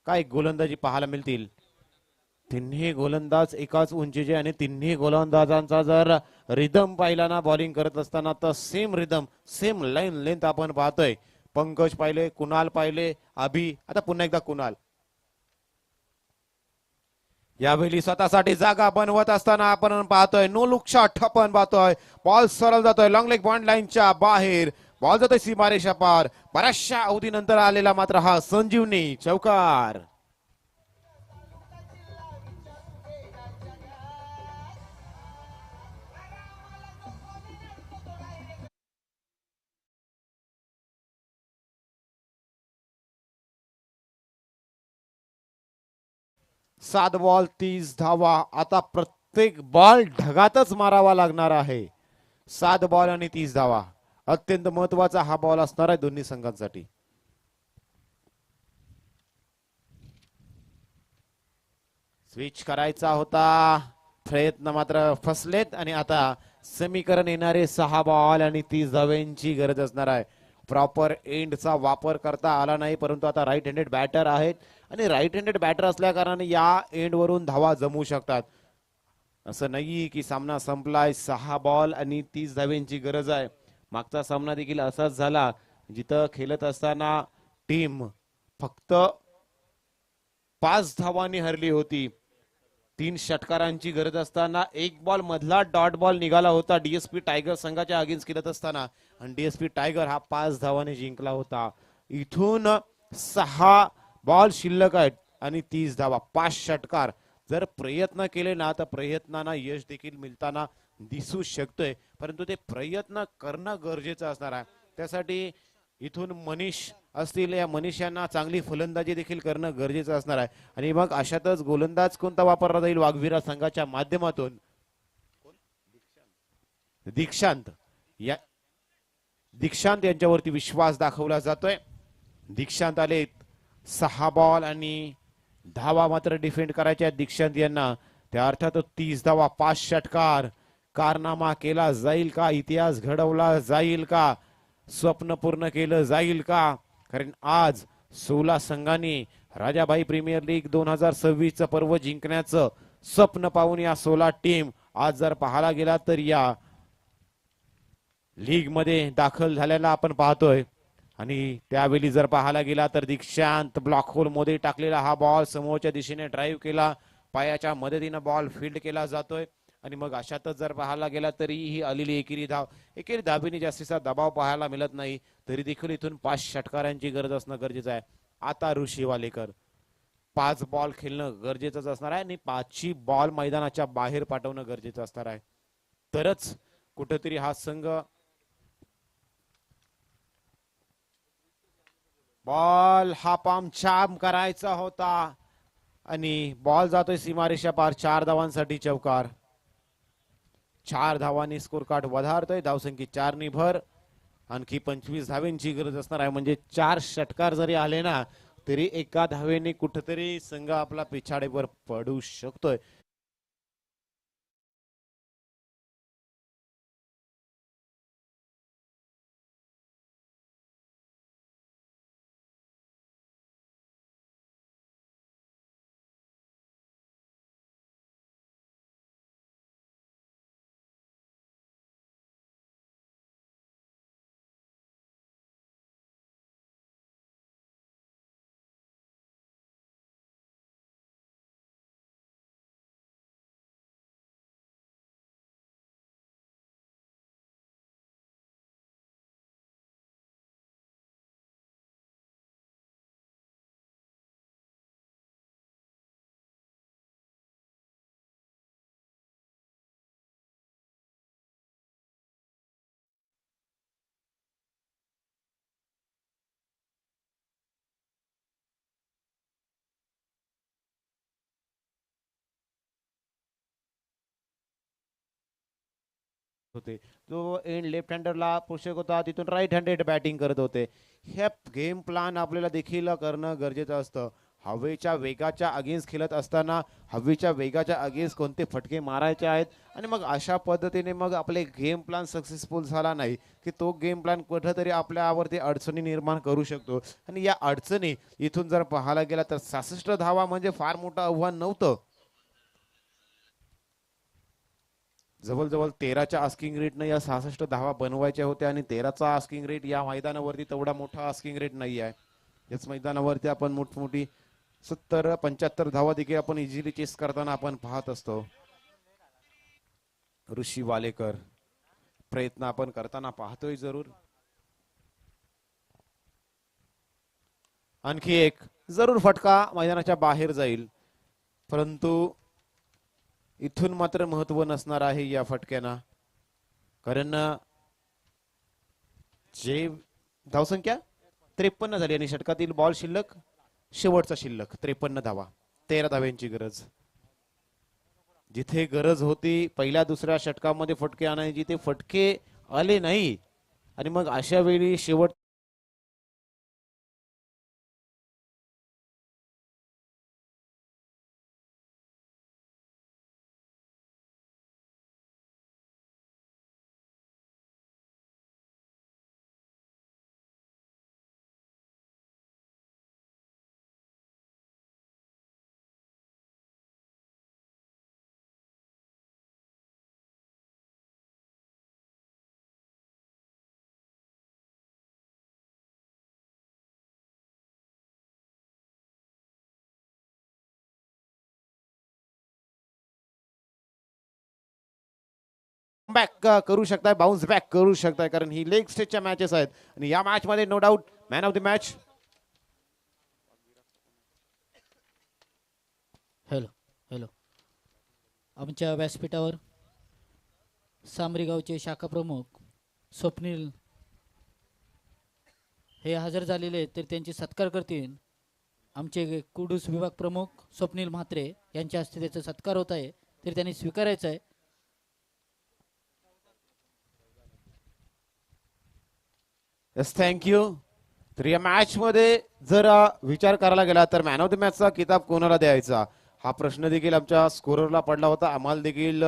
काय गोलंदाजी पाहायला मिळतील? तिन्ही गोलंदाज एकाच उंचीचे आणि तिन्ही गोलंदाजांचा जर रिदम पाहिला ना बॉलिंग करत असताना तर same rhythm, same line length आपण पाहतोय. पंकज पाहिले, कुणाल पाहिले, अभि, आता पुन्हा एकदा कुणाल. यावेळी स्वतःसाठी जागा बनवत असताना आपण पाहतोय नो लुक शॉट आपण पाहतोय. बॉल सरळ जातोय लॉंग लेग पॉइंट लाईनच्या बाहेर. बॉल जातोय सीमारेषा पार. बऱ्याचशा अवधीनंतर आलेला मात्र हा संजीवनी चौकार. सात बॉल 30 धावा. आता प्रत्येक बॉल ढगातच मारावा लागणार आहे. 7 बॉल आणि 30 धावा. अत्यंत महत्वाचा हा बॉल असणार आहे दोन्ही संघांसाठी. स्विच करायचा होता, प्रयत्न मात्र फसलेत आणि आता समीकरण येणारे 6 बॉल आणि 30 धाव्यांची गरज असणार आहे. प्रॉपर एंडचा वापर करता आला नाही, परंतु आता राईट हँडेड बॅटर आहेत आणि राईट हँडेड बॅटर असल्या कारणाने या एंड वरून धावा जमू शकतात. असं नाही की सामना संपलाय. 6 बॉल आणि 30 धाव्यांची गरज आहे. मागचा सामना देखील असाच झाला जिथं खेळत असताना टीम फक्त 5 धावांनी हरली होती. 3 षटकारांची गरज असताना एक बॉल मधला डॉट बॉल निघाला होता डीएसपी टायगर संघाच्या अगेन्स्ट खेळत असताना आणि डीएसपी टायगर हा 5 धावाने जिंकला होता. इथून 6 बॉल शिल्लक आहेत आणि 30 धावा, 5 षटकार. जर प्रयत्न केले ना तर प्रयत्नांना यश देखील मिळताना दिसू शकतोय, परंतु ते प्रयत्न करणं गरजेचं असणार आहे. त्यासाठी इथून मनीष असतील, या मनीष यांना चांगली फलंदाजी देखील करणं गरजेचं असणार आहे. आणि मग अशातच गोलंदाज कोणता वापरला जाईल वाघवीरा संघाच्या माध्यमातून? दीक्षांत यांच्यावरती विश्वास दाखवला जातोय. दीक्षांत आले, 6 बॉल आणि धावा मात्र डिफेंड करायच्या दीक्षांत यांना. त्या अर्थात 30 धावा, 5 षटकार. कारनामा केला जाईल का? इतिहास घडवला जाईल का? स्वप्न पूर्ण केलं जाईल का? कारण आज 16 संघांनी राजाभाई प्रीमियर लीग 2026 चं पर्व जिंकण्याचं स्वप्न पाहून या 16 टीम आज जर पाहायला गेला तर या लीग मध्ये दाखल झाल्याला आपण पाहतोय. आणि त्यावेळी जर पाहायला गेला तर दीक्षांत ब्लॉक होल मध्ये टाकलेला हा बॉल समोरच्या दिशेने ड्राईव्ह केला, पायाच्या मदतीनं बॉल फील्ड केला जातोय. आणि मग अशातच जर पाहायला गेला तरी ही आलेली एकेरी धाबीने जास्तीचा दबाव पाहायला मिळत नाही, तरी देखील इथून 5 षटकारांची गरज असणं गरजेचं आहे. आता ऋषी वालेकर 5 बॉल खेळणं गरजेचंच असणार आहे आणि 5ची बॉल मैदानाच्या बाहेर पाठवणं गरजेचं असणार आहे. तरच कुठेतरी हा संघ बॉल हा पाम छाम करायचा होता आणि बॉल जातोय सीमारेषा पार. 4 धावांसाठी चौकार. 4 धावांनी स्कोर कार्ड वधारतोय. धावसंख्येत 4 ने भर. आणखी 25 धावेंची गरज असणार आहे. म्हणजे 4 षटकार जरी आले ना तरी एका धावेने कुठेतरी संघ आपला पिछाडीवर पडू शकतोय. होते जो एंड लेफ्ट हँडरला पोषक होता तिथून राईट हँडेड बॅटिंग करत होते. हे गेम प्लॅन आपल्याला देखील करणं गरजेचं असतं. हवेच्या वेगाच्या अगेन्स्ट खेळत असताना हवेच्या वेगाच्या अगेन्स्ट कोणते फटके मारायचे आहेत आणि मग अशा पद्धतीने मग आपले गेम प्लॅन सक्सेसफुल झाला नाही की तो गेम प्लॅन कुठेतरी आपल्यावरती अडचणी निर्माण करू शकतो. आणि या अडचणी इथून जर पाहायला गेला तर 66 धावा म्हणजे फार मोठं आव्हान नव्हतं. जवळजवळ 13च्या आस्किंग रेटनं या 66 धावा बनवायच्या होत्या आणि 13चा आस्किंग रेट या मैदानावरती तेवढा मोठा आस्किंग रेट नाही आहे. याच मैदानावरती आपण मोठमोठी 70-75 धावा देखील आपण इझिली चेस करताना आपण पाहत असतो. ऋषी वालेकर प्रयत्न आपण करताना पाहतोय जरूर. आणखी एक जरूर फटका मैदानाच्या बाहेर जाईल, परंतु इथून मात्र महत्व नसणार आहे या फटक्याना. कारण जे धावसंख्या 53 झाली आणि षटकातील बॉल शिल्लक शेवटचा शिल्लक 53 धावा, 13 धाव्यांची गरज. जिथे गरज होती पहिल्या दुसऱ्या षटकामध्ये फटके आणायची ते फटके आले नाही आणि मग अशा वेळी शेवट बॅक करू शकताय, बाउन्स बॅक करू शकताय, कारण ही लेग स्टेजच्या मॅचेस आहेत आणि या मॅच मध्ये no doubt man of the match. Hello hello आमच्या व्यासपीठावर सामरी गावचे शाखा प्रमुख स्वप्नील हे हजर झालेले आहेत, तर त्यांचे सत्कार करतील आमचे कुडूस विभाग प्रमुख स्वप्नील म्हात्रे यांच्या हस्ते त्याचा सत्कार होत आहे, तर त्यांनी स्वीकारायचा आहे. Yes, thank you. तर या मॅच मध्ये जर विचार करायला गेला तर मॅन ऑफ द मॅचचा किताब कोणाला द्यायचा हा प्रश्न देखील आमच्या स्कोररला पडला होता, आम्हाला देखील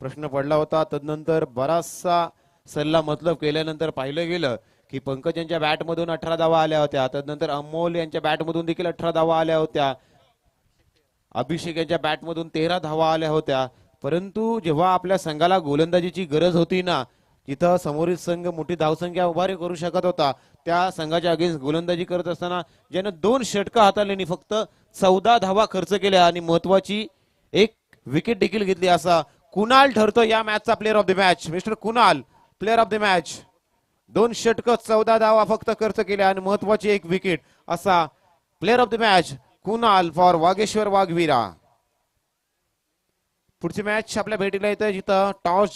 प्रश्न पडला होता. तदनंतर बराचसा सल्ला मतलब केल्यानंतर पाहिलं गेलं की पंकज यांच्या बॅट मधून 18 धावा आल्या होत्या, तदनंतर अमोल यांच्या बॅट मधून देखील 18 धावा आल्या होत्या, अभिषेक यांच्या बॅट मधून 13 धावा आल्या होत्या. परंतु जेव्हा आपल्या संघाला गोलंदाजीची गरज होती ना, तिथं समोरील संघ मोठी धावसंख्या उभारी करू शकत होता, त्या संघाच्या अगेन्स्ट गोलंदाजी करत असताना ज्यानं 2 षटकं हाताळल्याने फक्त 14 धावा खर्च केल्या आणि महत्वाची एक विकेट देखील घेतली. असा कुणाल ठरतो या मॅचचा player of the match. Mister Kunal player of the match. 2 षटकं 14 धावा फक्त खर्च केल्या आणि महत्वाची एक विकेट, असा player of the match Kunal for Vageshwar Waghvira. पुढची मॅच आपल्या भेटीला येते जिथं टॉस